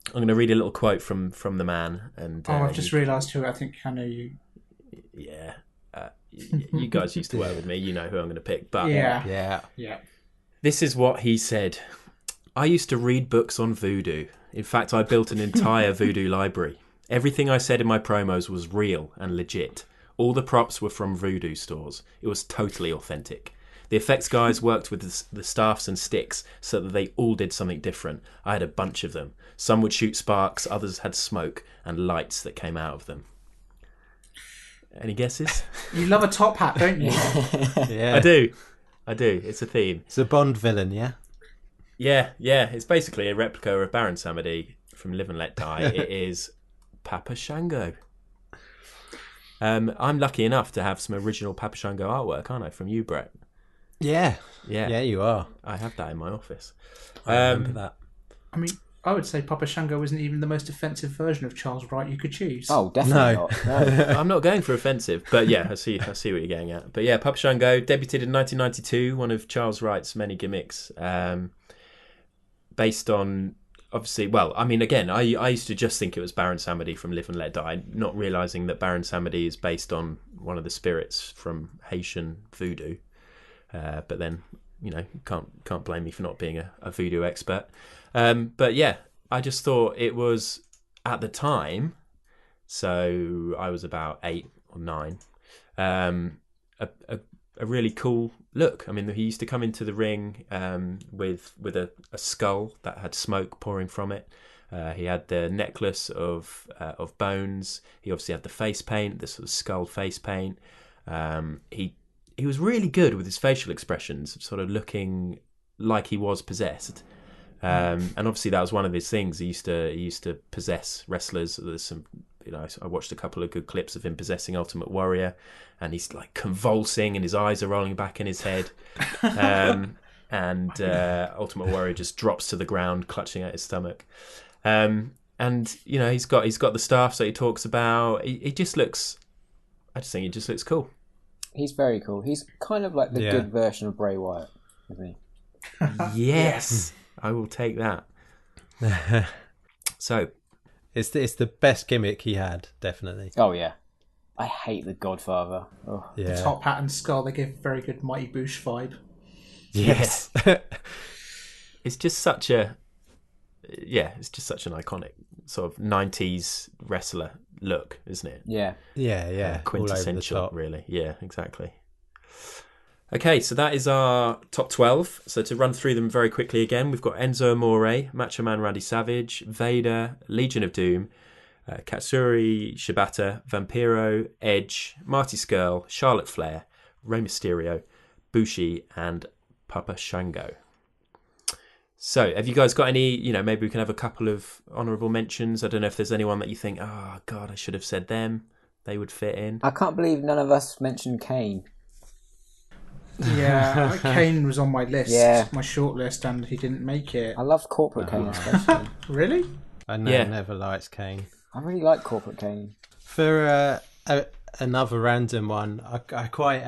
I'm going to read a little quote from the man. And I've just realised who I think I know you. Yeah. You guys used to work with me. You know who I'm going to pick. But Yeah. this is what he said. I used to read books on voodoo. In fact, I built an entire voodoo library. Everything I said in my promos was real and legit. All the props were from voodoo stores. It was totally authentic. The effects guys worked with the staffs and sticks so that they all did something different. I had a bunch of them. Some would shoot sparks, others had smoke and lights that came out of them. Any guesses? You love a top hat, don't you? Yeah. I do. It's a theme. It's a Bond villain, yeah? Yeah. It's basically a replica of Baron Samedi from Live and Let Die. It is Papa Shango. I'm lucky enough to have some original Papa Shango artwork, aren't I, from you, Brett? Yeah, Yeah, you are. I have that in my office. I remember that. I mean, I would say Papa Shango isn't even the most offensive version of Charles Wright you could choose. Oh, definitely not. No. I'm not going for offensive, but yeah, I see what you're getting at. But yeah, Papa Shango debuted in 1992, one of Charles Wright's many gimmicks, based on, obviously, well, I mean, again, I used to just think it was Baron Samedi from Live and Let Die, not realising that Baron Samedi is based on one of the spirits from Haitian voodoo. But then, can't blame me for not being a voodoo expert. But yeah, I just thought it was, at the time, so I was about 8 or 9, a really cool look. I mean, he used to come into the ring with a skull that had smoke pouring from it. He had the necklace of bones. He obviously had the face paint, the sort of skull face paint. He was really good with his facial expressions, sort of looking like he was possessed. And obviously that was one of his things. He used to possess wrestlers. There's some, I watched a couple of good clips of him possessing Ultimate Warrior, and he's like convulsing and his eyes are rolling back in his head. And Ultimate Warrior just drops to the ground, clutching at his stomach. And he's got the staff that he talks about. He just looks. I just think he just looks cool. He's very cool. He's kind of like the good version of Bray Wyatt, isn't he? Yes, I will take that. So, it's the best gimmick he had, definitely. Oh yeah, I hate the Godfather. Oh. Yeah. The top hat and skull, they give very good Mighty Boosh vibe. Yes. It's just such an iconic sort of 90s wrestler look, isn't it? Yeah. Yeah. Quintessential, all over the top. really. Yeah, exactly. Okay, so that is our top 12. So to run through them very quickly again, we've got Enzo Amore, Macho Man Randy Savage, Vader, Legion of Doom, Katsuri Shibata, Vampiro, Edge, Marty Scurll, Charlotte Flair, Rey Mysterio, Bushi, and Papa Shango. So, have you guys got any, maybe we can have a couple of honourable mentions. I don't know if there's anyone that you think, oh, God, I should have said them. They would fit in. I can't believe none of us mentioned Kane. Yeah, Kane was on my list, my short list, and he didn't make it. I love Corporate Kane especially. Really? I never liked Kane. I really like Corporate Kane. For another random one, I quite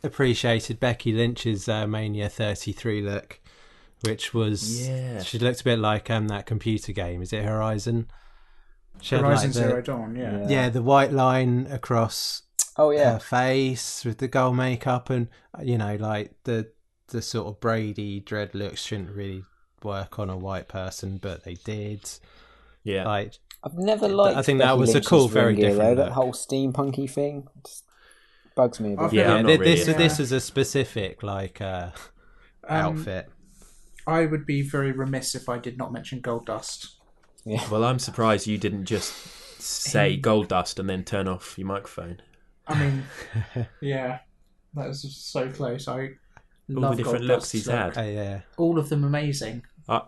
appreciated Becky Lynch's Mania 33 look. Which was, she looked a bit like that computer game. Is it Horizon? Horizon Zero Dawn, yeah. Yeah, the white line across her face with the gold makeup, and like the sort of Brady dread looks shouldn't really work on a white person, but they did. Yeah, like I've never liked. I think that was a cool, very different. That whole steampunky thing just bugs me a bit. This is a specific outfit. I would be very remiss if I did not mention Goldust. Yeah. Well, I'm surprised you didn't just say Goldust and then turn off your microphone. I mean, yeah, that was just so close. I All love the different Gold looks Dust's he's had. Yeah. All of them amazing. The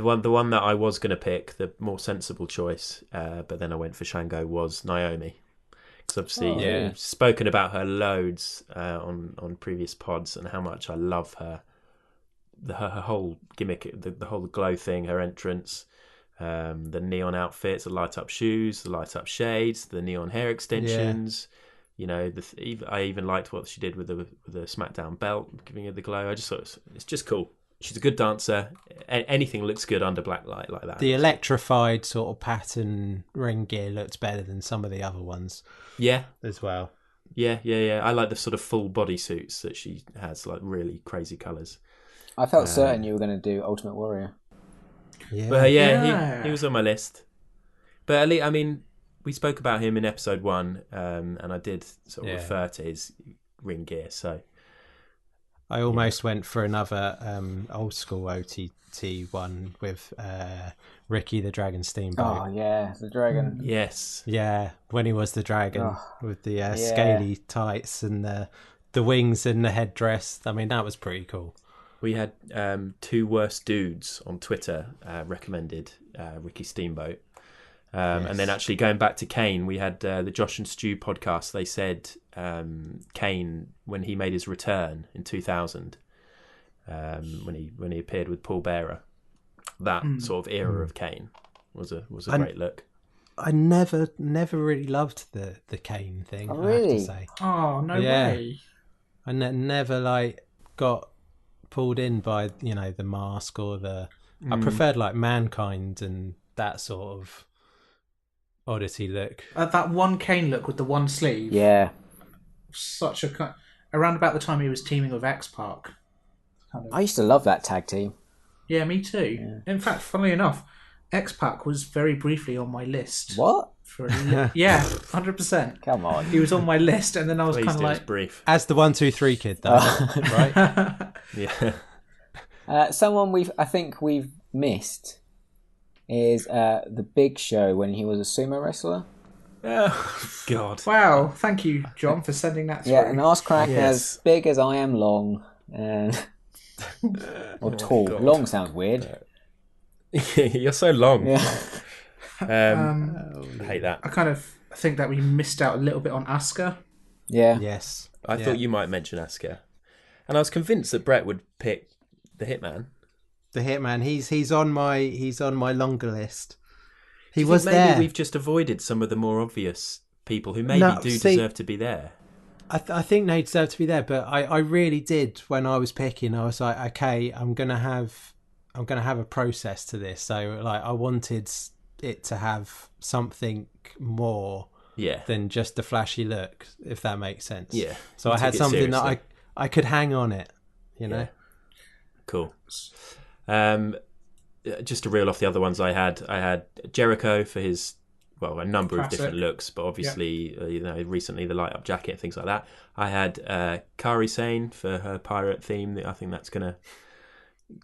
one that I was going to pick, the more sensible choice, but then I went for Shango, was Naomi. Because obviously, we've spoken about her loads on previous pods and how much I love her. Her whole gimmick, the whole glow thing, her entrance, the neon outfits, the light up shoes, the light up shades, the neon hair extensions. You know, I even liked what she did with the SmackDown belt, giving her the glow. I just thought it's just cool. She's a good dancer. Anything looks good under black light like that. The electrified sort of pattern ring gear looked better than some of the other ones. Yeah, as well. Yeah. I like the sort of full body suits that she has, like really crazy colours. I felt certain you were going to do Ultimate Warrior. Yeah, but he was on my list. But at least, I mean, we spoke about him in episode 1, and I did sort of refer to his ring gear. So I almost went for another old school OTT one with Ricky the Dragon Steamboat. Oh yeah, the dragon. Yes, yeah, when he was the dragon with the scaly tights and the wings and the headdress. I mean, that was pretty cool. We had 2 worst dudes on Twitter recommended Ricky Steamboat. And then actually going back to Kane, we had the Josh and Stu podcast. They said Kane, when he made his return in 2000, when he appeared with Paul Bearer, that sort of era of Kane was a great look. I never really loved the Kane thing. Oh, really? I have to say. Oh no way! I never like got pulled in by the mask or the. I preferred like Mankind and that sort of oddity look. That one Kane look with the one sleeve. Yeah. Such a around about the time he was teaming with X-Pac. I used to love that tag team. Yeah, me too. Yeah. In fact, funnily enough, X-Pac was very briefly on my list. What? Yeah, 100%. Come on. He was on my list, and then I was kind of like, brief. As the 1, 2, 3 kid, though, right? Yeah. Someone I think we've missed is the Big Show when he was a sumo wrestler. Oh God! Wow, thank you, John, for sending that through. Yeah, an arse crack as big as I am long, and or tall. God. Long sounds weird. You're so long. Yeah. I hate that. I think that we missed out a little bit on Asuka. Yeah. Yes. I thought you might mention Asuka, and I was convinced that Brett would pick the Hitman. The Hitman. He's on my longer list. He was was maybe there. We've just avoided some of the more obvious people who maybe deserve to be there. I think they deserve to be there, but I really did when I was picking. I was like, okay, I'm gonna have a process to this. So like, I wanted it to have something more than just a flashy look, if that makes sense. Yeah. So I had something that I could hang on it. Yeah. Cool. Just to reel off the other ones I had Jericho for his a number of different looks, but obviously recently the light up jacket and things like that. I had Kairi Sane for her pirate theme. I think that's gonna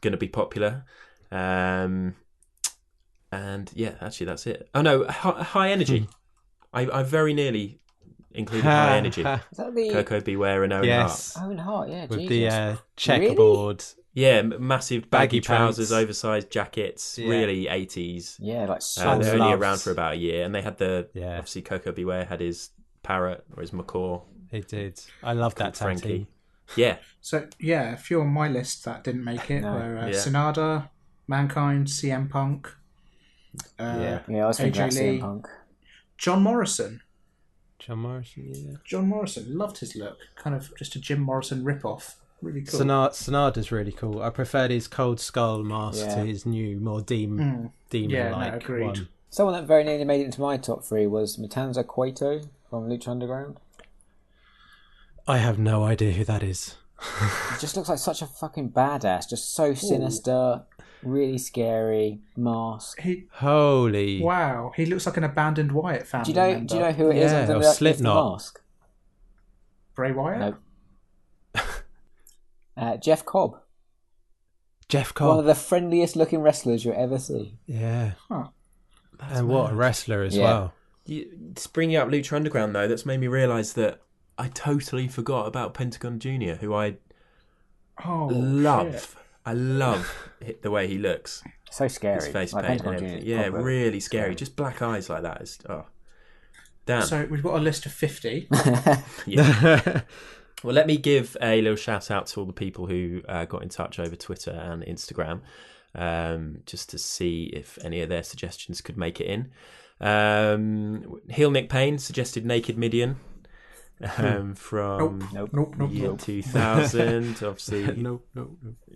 be popular. And yeah, actually that's it. Oh no, High Energy. I very nearly included High Energy. Is that the Coco Beware and Owen Hart. Owen Hart, yeah, with Jesus. the checkerboard. Really? Yeah, massive baggy trousers, pants. Oversized jackets, really 80s. Yeah, like they're only around for about a year, and they had obviously Coco Beware had his parrot or his macaw. He did. I love that tag team. Yeah. So a few on my list that didn't make it were Sonada, Mankind, CM Punk. I was thinking AJ about Lee. CM Punk. John Morrison. John Morrison, yeah. John Morrison, loved his look. Kind of just a Jim Morrison rip-off. Really cool. Sonada's really cool. I preferred his Cold Skull mask to his new, more demon-like one. Someone that very nearly made it into my top 3 was Matanza Cueto from Lucha Underground. I have no idea who that is. He just looks like such a fucking badass. Just so sinister, really scary mask. Holy! Wow, he looks like an abandoned Wyatt family. Do you know who it is? Yeah, or Slipknot. Mask? Bray Wyatt? No. Jeff Cobb. Jeff Cobb. One of the friendliest looking wrestlers you'll ever see. Yeah. Huh. And what a wrestler as well. Bringing up Lucha Underground, though, that's made me realise that I totally forgot about Pentagon Jr., who I love. Shit. I love the way he looks. So scary. His face Like paint and Pentagon everything. Jr. Yeah, proper really scary. scary. Just black eyes like that. Damn. So we've got a list of 50. Yeah. Well, let me give a little shout out to all the people who got in touch over Twitter and Instagram, just to see if any of their suggestions could make it in. Heel Nick Payne suggested Naked Midian from Nope. year 2000. Obviously, No.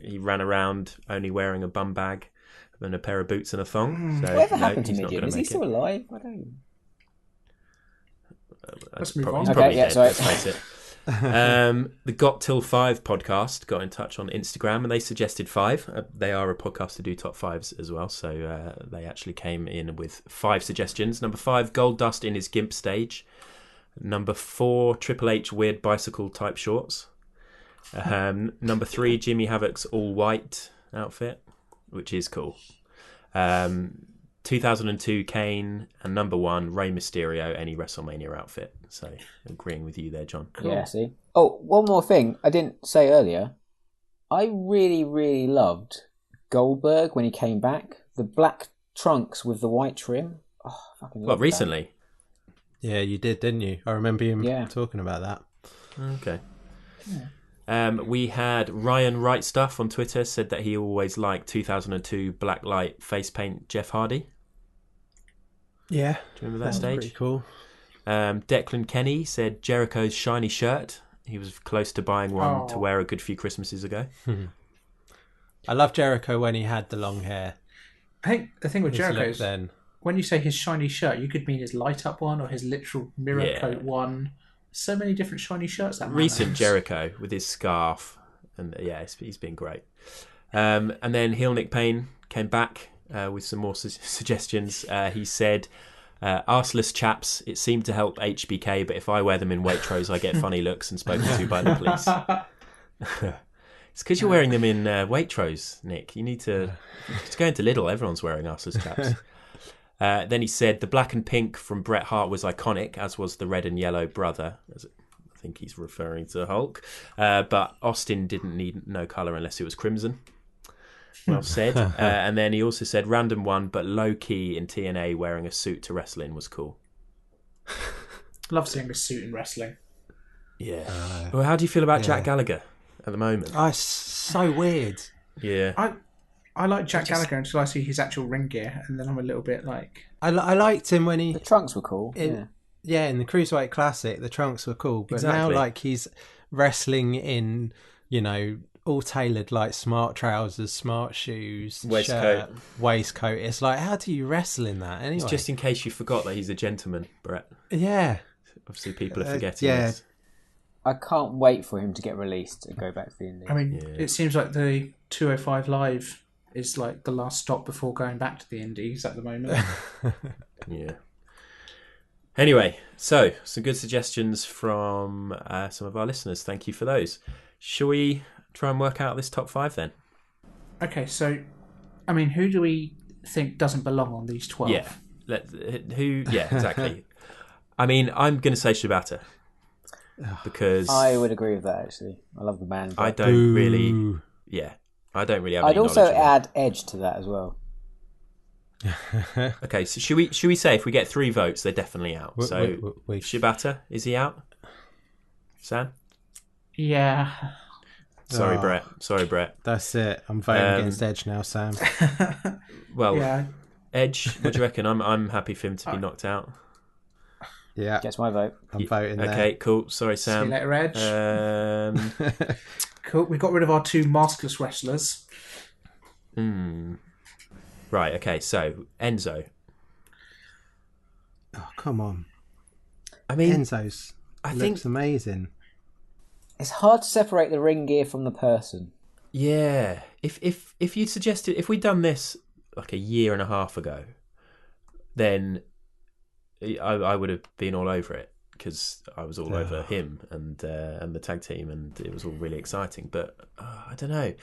he ran around only wearing a bum bag and a pair of boots and a thong. So Whatever no, happened to he's not Midian? going Is to he make still it. alive? I don't. Let's move He's on. probably Okay, yeah, dead, sorry. let's face it. The Got Till 5 podcast got in touch on Instagram and they suggested 5. They are a podcast to do top 5s as well, so they actually came in with 5 suggestions. Number 5, Gold Dust in his Gimp stage. Number 4, Triple H weird bicycle type shorts. Number 3, Jimmy Havoc's all white outfit, which is cool. 2002 Kane, and number 1 Rey Mysterio, any WrestleMania outfit. So agreeing with you there, John. Yeah, see. Oh, one more thing I didn't say earlier. I really, really loved Goldberg when he came back. The black trunks with the white trim. Oh, I fucking love Well, recently. Yeah, you did, didn't you? I remember you Yeah. talking about that. Okay. We had Ryan Right Stuff on Twitter said that he always liked 2002 blacklight face paint Jeff Hardy. Yeah, Do you remember that that's stage? pretty cool. Declan Kenny said Jericho's shiny shirt. He was close to buying one to Oh. wear a good few Christmases ago. I love Jericho when he had the long hair. I think the thing with His look Jericho is then. when you say his shiny shirt, you could mean his light up one or his literal mirror Yeah. coat one. So many different shiny shirts that man Recent owns. Jericho with his scarf, and yeah, he's been great. And then Heel Nick Payne came back with some more suggestions. He said, "Arseless chaps, it seemed to help HBK, but if I wear them in Waitrose, I get funny looks and spoken to by the police." It's because you're wearing them in Waitrose, Nick. You need to go into Lidl. Everyone's wearing arseless chaps. Then he said the black and pink from Bret Hart was iconic, as was the red and yellow brother. I think he's referring to Hulk. But Austin didn't need no colour unless it was crimson. Well said. And then he also said random one, but low key in TNA wearing a suit to wrestle in was cool. Love seeing a suit in wrestling. Yeah. Well, how do you feel about Jack Gallagher at the moment? Oh, it's so weird. Yeah. I like Jack Gallagher until I see his actual ring gear, and then I'm a little bit like... I liked him when he... The trunks were cool. Yeah, in the Cruiserweight Classic, the trunks were cool. But Exactly. now, like, he's wrestling in, all tailored, like, smart trousers, smart shoes, Waistcoat. shirt, waistcoat. It's like, how do you wrestle in that anyway? It's just in case you forgot that he's a gentleman, Brett. Yeah. Obviously, people are forgetting yeah. this. I can't wait for him to get released and go back to the Indies. I mean, it seems like the 205 Live is like the last stop before going back to the Indies at the moment. Yeah. Anyway, so some good suggestions from some of our listeners. Thank you for those. Shall we try and work out this top 5 then? Okay, so, I mean, who do we think doesn't belong on these 12? Yeah. Yeah, exactly. I mean, I'm going to say Shibata because I would agree with that, actually. I love the band. I but don't really. Yeah, I don't really have. I'd any also knowledge of it. add Edge to that as well. Okay, so should we say if we get 3 votes, they're definitely out. So we- Shibata, is he out? Sam? Yeah. Sorry, Oh. Brett. Sorry, Brett. That's it. I'm voting against Edge now, Sam. Well, Yeah. Edge, what do you reckon? I'm happy for him to be knocked out. Yeah, Gets my vote. I'm voting there. Okay, cool. Sorry, See you Sam. later, Edge. Cool. We got rid of our 2 maskless wrestlers. Right, okay, so Enzo. Oh, come on. I mean, Enzo's looks amazing. It's hard to separate the ring gear from the person. yeah. If you'd suggested, if we'd done this like a year and a half ago, then I would have been all over it because I was all over him and the tag team, and it was all really exciting. But I don't know.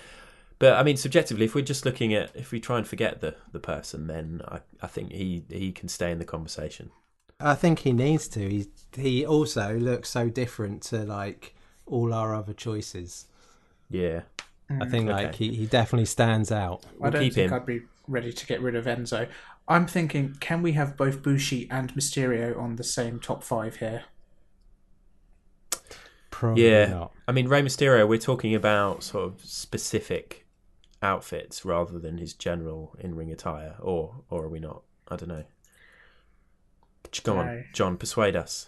But I mean, subjectively, if we're just looking at, if we try and forget the person, then I think he can stay in the conversation. I think he needs to. He also looks so different to like all our other choices. Yeah. I think like he definitely stands out. I don't keep think him. I'd be ready to get rid of Enzo. I'm thinking, can we have both Bushi and Mysterio on the same top 5 here? Probably not. I mean, Rey Mysterio, we're talking about sort of specific outfits rather than his general in-ring attire, or are we not? I don't know. Come on, John, persuade us.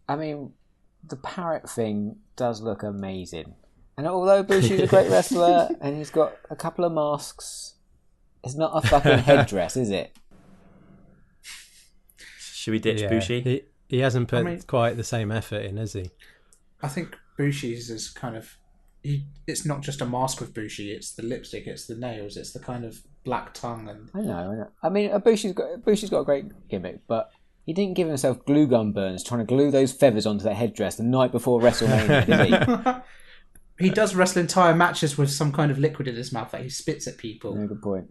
I mean, the parrot thing does look amazing. And although Bushi's a great wrestler and he's got a couple of masks, it's not a fucking headdress, is it? Should we ditch Bushi? He hasn't put quite the same effort in, has he? I think Bushi's is kind of... it's not just a mask with Bushi, it's the lipstick, it's the nails, it's the kind of black tongue. And I know. I mean, Bushi's got a great gimmick, but he didn't give himself glue gun burns trying to glue those feathers onto that headdress the night before WrestleMania, did he? He does wrestle entire matches with some kind of liquid in his mouth that he spits at people. No, good point.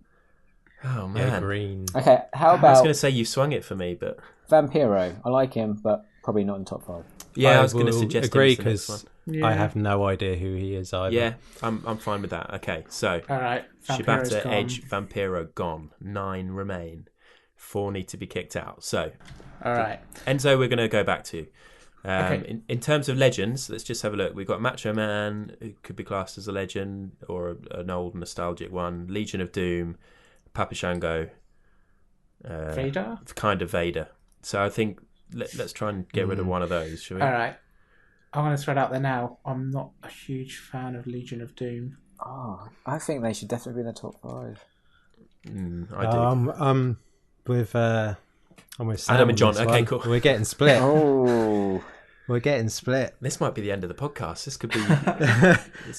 Oh, man. Yeah, green. Okay, how I was about going to say you swung it for me, but... Vampiro? I like him, but probably not in top 5. Yeah, I was going to suggest agree him as the next because one. I have no idea who he is either. Yeah, I'm fine with that. Okay, so All right, Shibata, Edge, Vampiro gone. 9 remain. 4 need to be kicked out. So, all right, Enzo, we're going to go back to. Okay. In terms of legends, let's just have a look. We've got Macho Man, who could be classed as a legend or an old nostalgic one. Legion of Doom, Papa Shango, Vader, kind of Vader. So I think let's try and get rid of one of those, shall we? all right. I'm going to throw it out there now. I'm not a huge fan of Legion of Doom. Oh, I think they should definitely be in the top 5. I do. I'm with Sam Adam on and John. this Okay, one. cool. We're getting split. Oh, We're getting split. This might be the end of the podcast. This could be.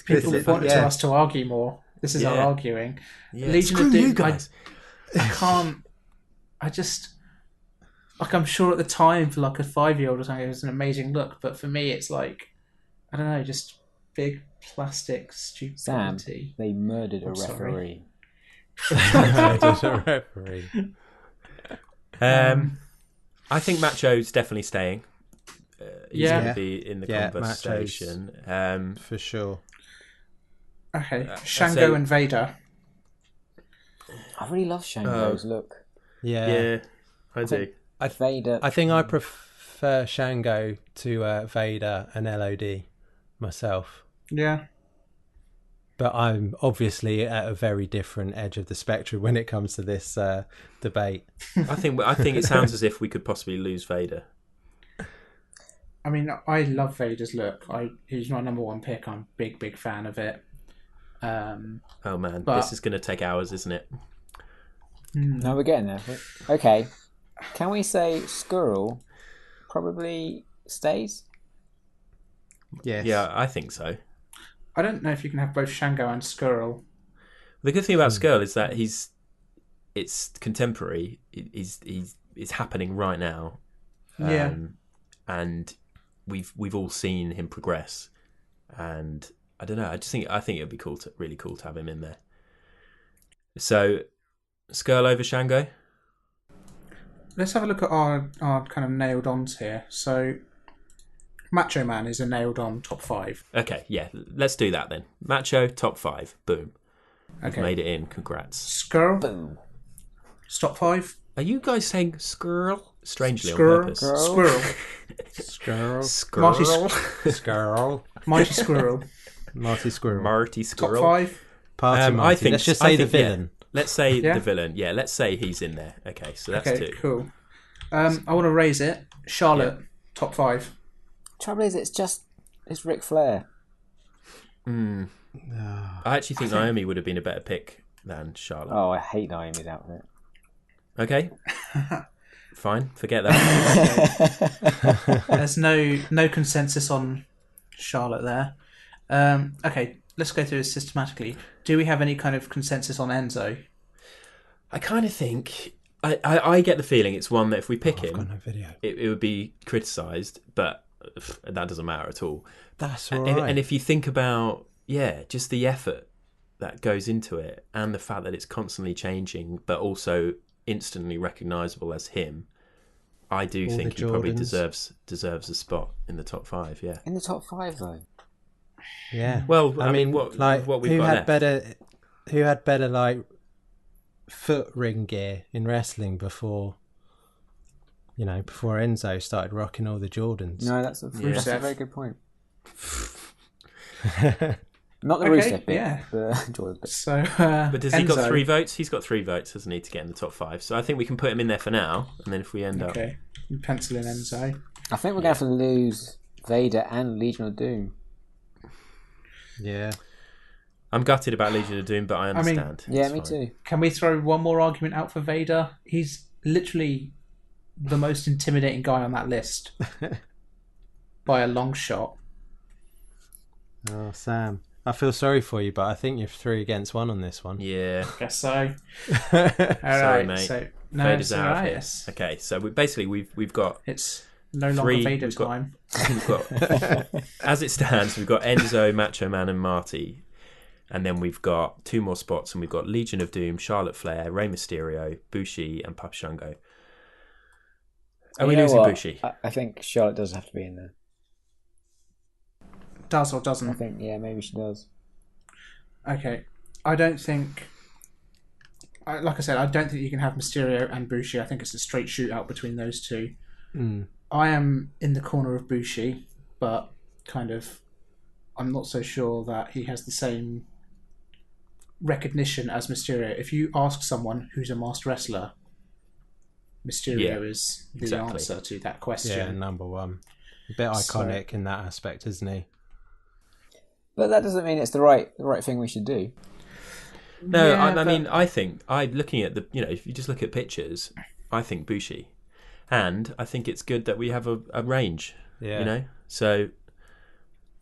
People it. want Yeah. us to argue more. This is our Yeah. arguing. Yeah. Legion Screw of Doom, you guys. I can't. I just like. I'm sure at the time for like a 5-year-old or something, it was an amazing look. But for me, it's like I don't know, just big plastic Sam, stupidity. they murdered a sorry. referee. There's a referee. I think Macho's definitely staying. He's going to be in the conversation. For sure. Okay, I'd Shango say- and Vader. I really love Shango's look. Yeah, I do. Vader. I think I prefer Shango to Vader and LOD myself. Yeah. But I'm obviously at a very different edge of the spectrum when it comes to this debate. I think it sounds as if we could possibly lose Vader. I mean, I love Vader's look. He's my number 1 pick. I'm a big fan of it. Oh man, but- this is going to take hours, isn't it? No, we're getting there. Okay. Can we say Squirrel probably stays? Yes. Yeah, I think so. I don't know if you can have both Shango and Skrull. The good thing about Skrull is that it's contemporary. It's happening right now. Yeah. And we've all seen him progress. And I don't know. I think it would be really cool to have him in there. So, Skrull over Shango. Let's have a look at our kind of nailed ons here. So, Macho Man is a nailed on top 5. Okay, yeah, let's do that then. Macho top 5. Boom. We've Okay. made it in. Congrats. Skrull, Boom. top 5. Are you guys saying Skrull? Strangely on Skrull, purpose. Squirrel, Squirrel. Marty, Squirrel. Mighty Squirrel, Marty Squirrel. Marty top Squirrel. 5. Party Marty. I think. Let's just I say the think, yeah. villain. Let's say Yeah? the villain. Yeah, let's say he's in there. Okay, so that's Okay, 2. cool. I want to raise it. Charlotte, top 5. Trouble is, it's Ric Flair. I actually think Naomi would have been a better pick than Charlotte. Oh, I hate Naomi's outfit. Okay. Fine, forget that. There's no consensus on Charlotte there. Okay, let's go through this systematically. Do we have any kind of consensus on Enzo? I kind of think I get the feeling it's one that if we pick I've got him, no video. it would be criticised, but that doesn't matter at all. That's all And, right. and if you think about, just the effort that goes into it and the fact that it's constantly changing, but also instantly recognisable as him, I do All think the he probably Jordans. deserves a spot in the top 5. Yeah. In the top 5, though. Yeah. Well, I mean, what we've who got had left? better like foot ring gear in wrestling before Enzo started rocking all the Jordans? No, that's a very good point. Not the Okay, Rusev bit, yeah. the Jordan bit. So, But has he got Enzo. 3 votes? He's got 3 votes, hasn't he, to get in the top 5? So I think we can put him in there for now, and then if we end up... Okay, you pencil in Enzo. I think we're going to have to lose Vader and Legion of Doom. Yeah. I'm gutted about Legion of Doom, but I understand. Yeah, It's me fine. too. Can we throw one more argument out for Vader? He's literally the most intimidating guy on that list by a long shot. Oh, Sam, I feel sorry for you, but I think you're 3 against 1 on this one. Yeah. Guess so. All Sorry, right, mate. so no, Vader's it's all out of right. here. Okay, so we've got... It's no longer 3, Vader we've got- time. We've got, as it stands, we've got Enzo, Macho Man, and Marty, and then we've got 2 more spots, and we've got Legion of Doom, Charlotte Flair, Rey Mysterio, Bushi, and Papa Shango. Are we You know losing what? Bushi? I think Charlotte does have to be in there. Does or I doesn't? think, yeah, maybe she does. Okay. I don't think... Like I said, I don't think you can have Mysterio and Bushi. I think it's a straight shootout between those two. Mm. I am in the corner of Bushi, but kind of... I'm not so sure that he has the same recognition as Mysterio. If you ask someone who's a masked wrestler, Mysterio is the exactly. answer to that question. Yeah, number 1. A bit iconic in that aspect, isn't he? But that doesn't mean it's the right thing we should do. No, Yeah, I mean, I think looking at the, if you just look at pictures, I think Bushi, and I think it's good that we have a range. Yeah. So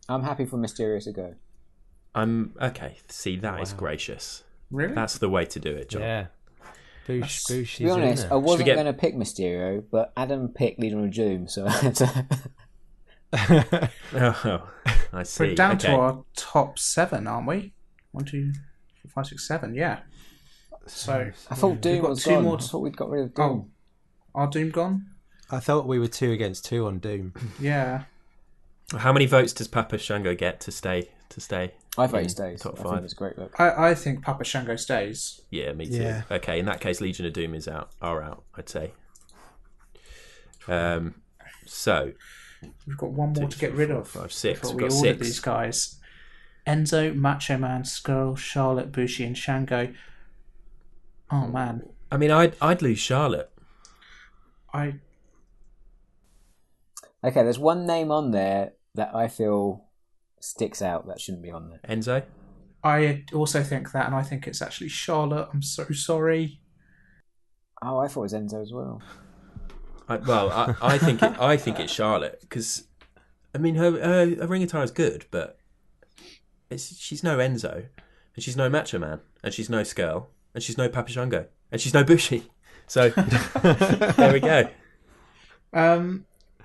I'm happy for Mysterio to go. I'm okay. See, that is gracious. Really? That's the way to do it, John. Yeah. Bushi's To be honest, in I there. wasn't get- going to pick Mysterio, but Adam picked Legion of Doom, so I had to... Oh, I see. We're down okay. to our top 7, aren't we? 1, 2, 4, 5, 6, 7. Yeah. So I thought Doom got was 2 gone. more I thought we'd got rid of Doom. Are Doom gone? I thought we were 2 against 2 on Doom. Yeah. How many votes does Papa Shango get to stay? I vote in he stays. top I 5. think it's a great look. I think Papa Shango stays. Yeah, me too. Yeah. Okay, in that case, Legion of Doom are out. I'd say. So We've got one more 2, to get 3, rid 4, of 5, 6. before We've we got order 6. these guys. Enzo, Macho Man, Skrull, Charlotte, Bushi, and Shango. Oh man, I mean, I'd lose Charlotte. I Okay, there's one name on there that I feel sticks out that shouldn't be on there. Enzo. also think that, and I think it's actually Charlotte. I'm so sorry. Oh, I thought it was Enzo as well. I think it's Charlotte because, I mean, her ring attire is good, but she's no Enzo, and she's no Macho Man, and she's no Skrull, and she's no Papa Shango, and she's no Bushi. So there we go.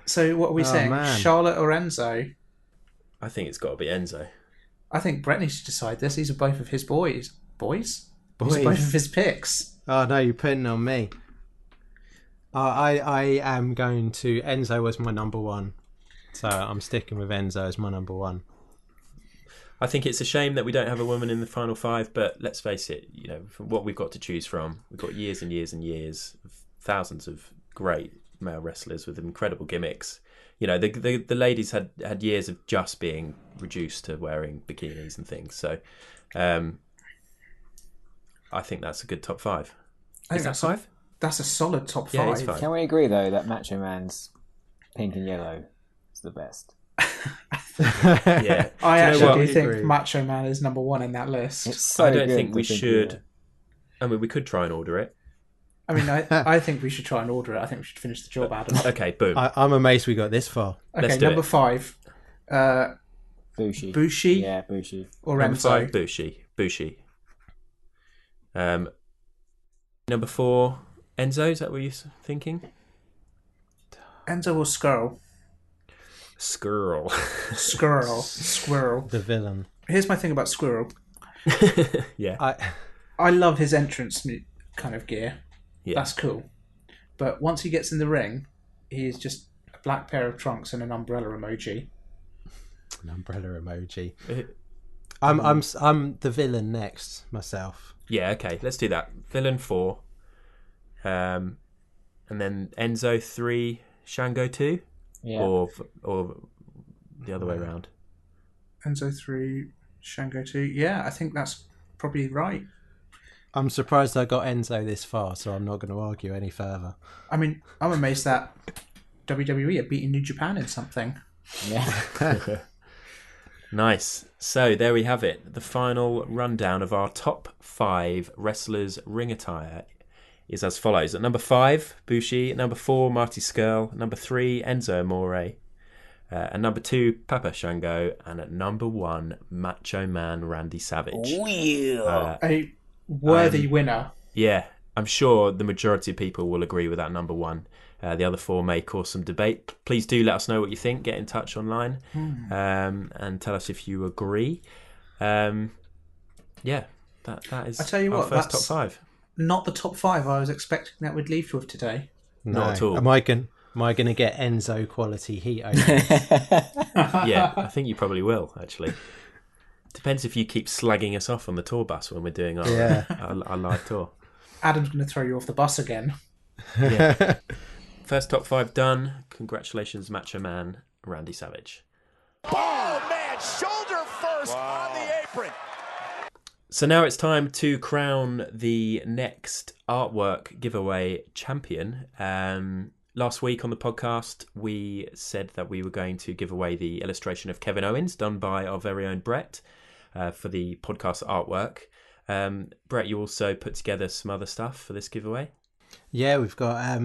So what are we saying? Man. Charlotte or Enzo? I think it's got to be Enzo. I think Brett needs to decide this. These are both of his boys. Boys? These are Boys. both of his picks. Oh no, you're putting it on me. I am going to... Enzo was my number 1. So I'm sticking with Enzo as my number 1. I think it's a shame that we don't have a woman in the final 5, but let's face it, from what we've got to choose from, we've got years and years and years of thousands of great male wrestlers with incredible gimmicks. The ladies had years of just being reduced to wearing bikinis and things. So I think that's a good top 5. Is that 5? That's a solid top Yeah, 5. it's 5. Can we agree, though, that Macho Man's pink and yellow is the best? Yeah. I Do you know what? actually think Agree. Macho Man is number 1 in that list. It's so I don't good, think we the pink and should. yellow. I mean, we could try and order it. I mean, I think we should try and order it. I think we should finish the job, Adam. Okay, boom. I'm amazed we got this far. Okay, Let's do number it. 5. Bushi. Bushi Yeah, Bushi. or Number Enzo? 5, Bushi. Number 4, Enzo. Is that what you're thinking? Enzo or Skrull? Skrull. Squirrel. The villain. Here's my thing about Squirrel. Yeah. I love his entrance kind of gear. Yeah. That's cool. But once he gets in the ring, he is just a black pair of trunks and an umbrella emoji. An umbrella emoji. I'm the villain next myself. Yeah, okay, let's do that. Villain 4, and then Enzo 3, Shango 2, Yeah. or the other way around. Enzo 3, Shango 2. Yeah, I think that's probably right. I'm surprised I got Enzo this far, so I'm not going to argue any further. I mean, I'm amazed that WWE are beating New Japan in something. Yeah. Nice. So there we have it. The final rundown of our top 5 wrestlers' ring attire is as follows. At number 5, Bushi. At number 4, Marty Scurll. At number 3, Enzo Amore. At number 2, Papa Shango. And at number 1, Macho Man Randy Savage. A worthy winner. Yeah, I'm sure the majority of people will agree with that number 1. The other 4 may cause some debate. Please do let us know what you think. Get in touch online and tell us if you agree. That is I tell you our what, first that's top 5. Not the top 5 I was expecting that we'd leave with today. No. Not at all. Am I going to get Enzo quality heat over this? Yeah, I think you probably will, actually. Depends if you keep slagging us off on the tour bus when we're doing our live tour. Adam's going to throw you off the bus again. Yeah. First top 5 done. Congratulations, Macho Man Randy Savage. Oh, man, shoulder first on the apron. So now it's time to crown the next artwork giveaway champion. Last week on the podcast, we said that we were going to give away the illustration of Kevin Owens done by our very own Brett for the podcast artwork. Brett, you also put together some other stuff for this giveaway. Yeah, we've got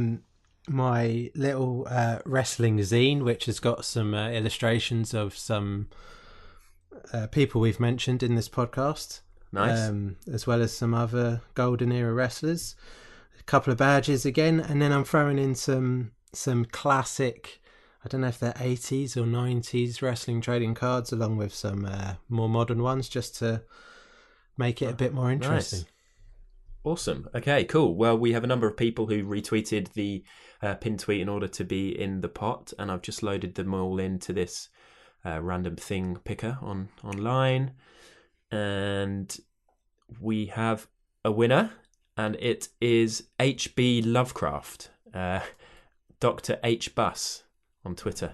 my little wrestling zine, which has got some illustrations of some people we've mentioned in this podcast. Nice. As well as some other Golden Era wrestlers. A couple of badges again, and then I'm throwing in some classic, I don't know if they're 80s or 90s wrestling trading cards, along with some more modern ones, just to make it a bit more interesting. Nice. Awesome. Okay, cool. Well, we have a number of people who retweeted the pin tweet in order to be in the pot, and I've just loaded them all into this random thing picker online. And we have a winner, and it is HB Lovecraft, Dr. H Bus on Twitter.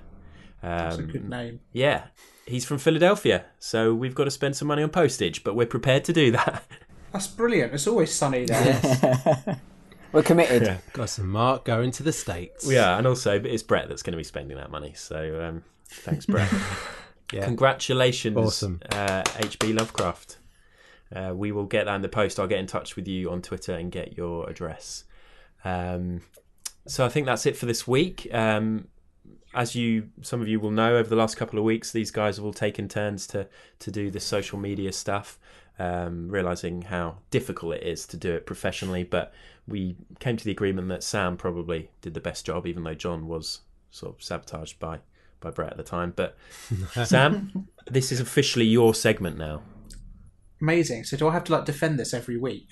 That's a good name. Yeah, he's from Philadelphia, so we've got to spend some money on postage, but we're prepared to do that. That's brilliant. It's always sunny there. We're committed. Yeah. Got some Mark going to the States. Yeah, and also it's Brett that's going to be spending that money, so thanks, Brett. Yeah. Congratulations, awesome. HB Lovecraft. We will get that in the post. I'll get in touch with you on Twitter and get your address. So I think that's it for this week. As some of you will know, over the last couple of weeks, these guys have all taken turns to do the social media stuff, realising how difficult it is to do it professionally. But we came to the agreement that Sam probably did the best job, even though John was sort of sabotaged by Brett at the time. But Sam, this is officially your segment now. Amazing. So do I have to defend this every week?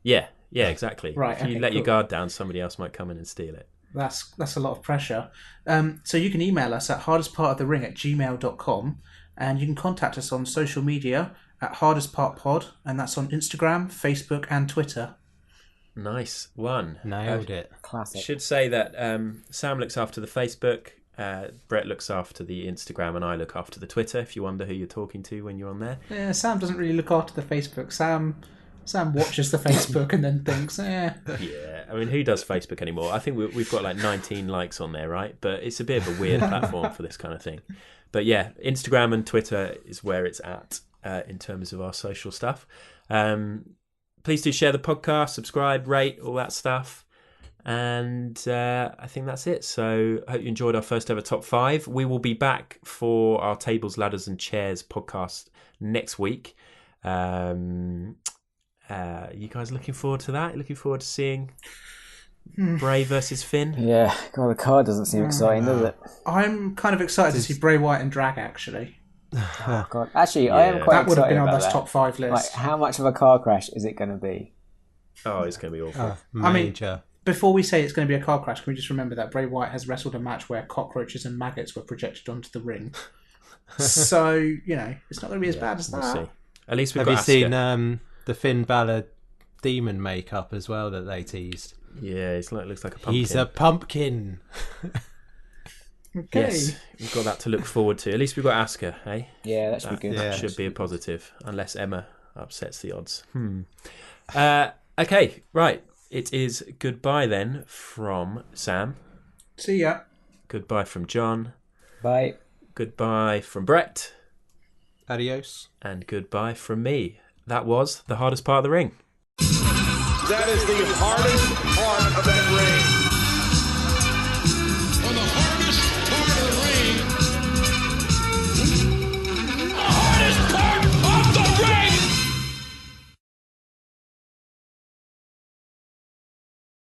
Yeah, exactly. Right. If you let your guard down, somebody else might come in and steal it. That's a lot of pressure. So you can email us at hardestpartofthering@gmail.com, and you can contact us on social media at hardestpartpod, and that's on Instagram, Facebook, and Twitter. Nice one. Nailed it. Classic. Should say that Sam looks after the Facebook, Brett looks after the Instagram, and I look after the Twitter, if you wonder who you're talking to when you're on there. Yeah, Sam doesn't really look after the Facebook. Sam watches the Facebook and then thinks, Yeah, I mean, who does Facebook anymore? I think we've got 19 likes on there, right? But it's a bit of a weird platform for this kind of thing. But yeah, Instagram and Twitter is where it's at in terms of our social stuff. Please do share the podcast, subscribe, rate, all that stuff. And I think that's it. So I hope you enjoyed our first ever top 5. We will be back for our Tables, Ladders and Chairs podcast next week. You guys looking forward to that? Looking forward to seeing Bray versus Finn? Yeah, God, the card doesn't seem exciting, does it? I'm kind of excited to see Bray Wyatt in drag, actually. Oh, God. Actually, I am quite That would have excited been on about this that. top 5 list. How much of a car crash is it going to be? Oh, it's going to be awful. Major. before we say it's going to be a car crash, can we just remember that Bray Wyatt has wrestled a match where cockroaches and maggots were projected onto the ring? So, it's not going to be as bad as that. We'll see. At least we've Have got you Asuka. seen the Finn Balor demon makeup as well that they teased? Yeah, it looks like a pumpkin. He's a pumpkin. Okay. Yes, we've got that to look forward to. At least we've got Asuka, eh? Yeah, that should be good. That should be a positive, unless Emma upsets the odds. Okay, right. It is goodbye then from Sam. See ya. Goodbye from John. Bye. Goodbye from Brett. Adios. And goodbye from me. That was the hardest part of the ring. That is the hardest part of that ring.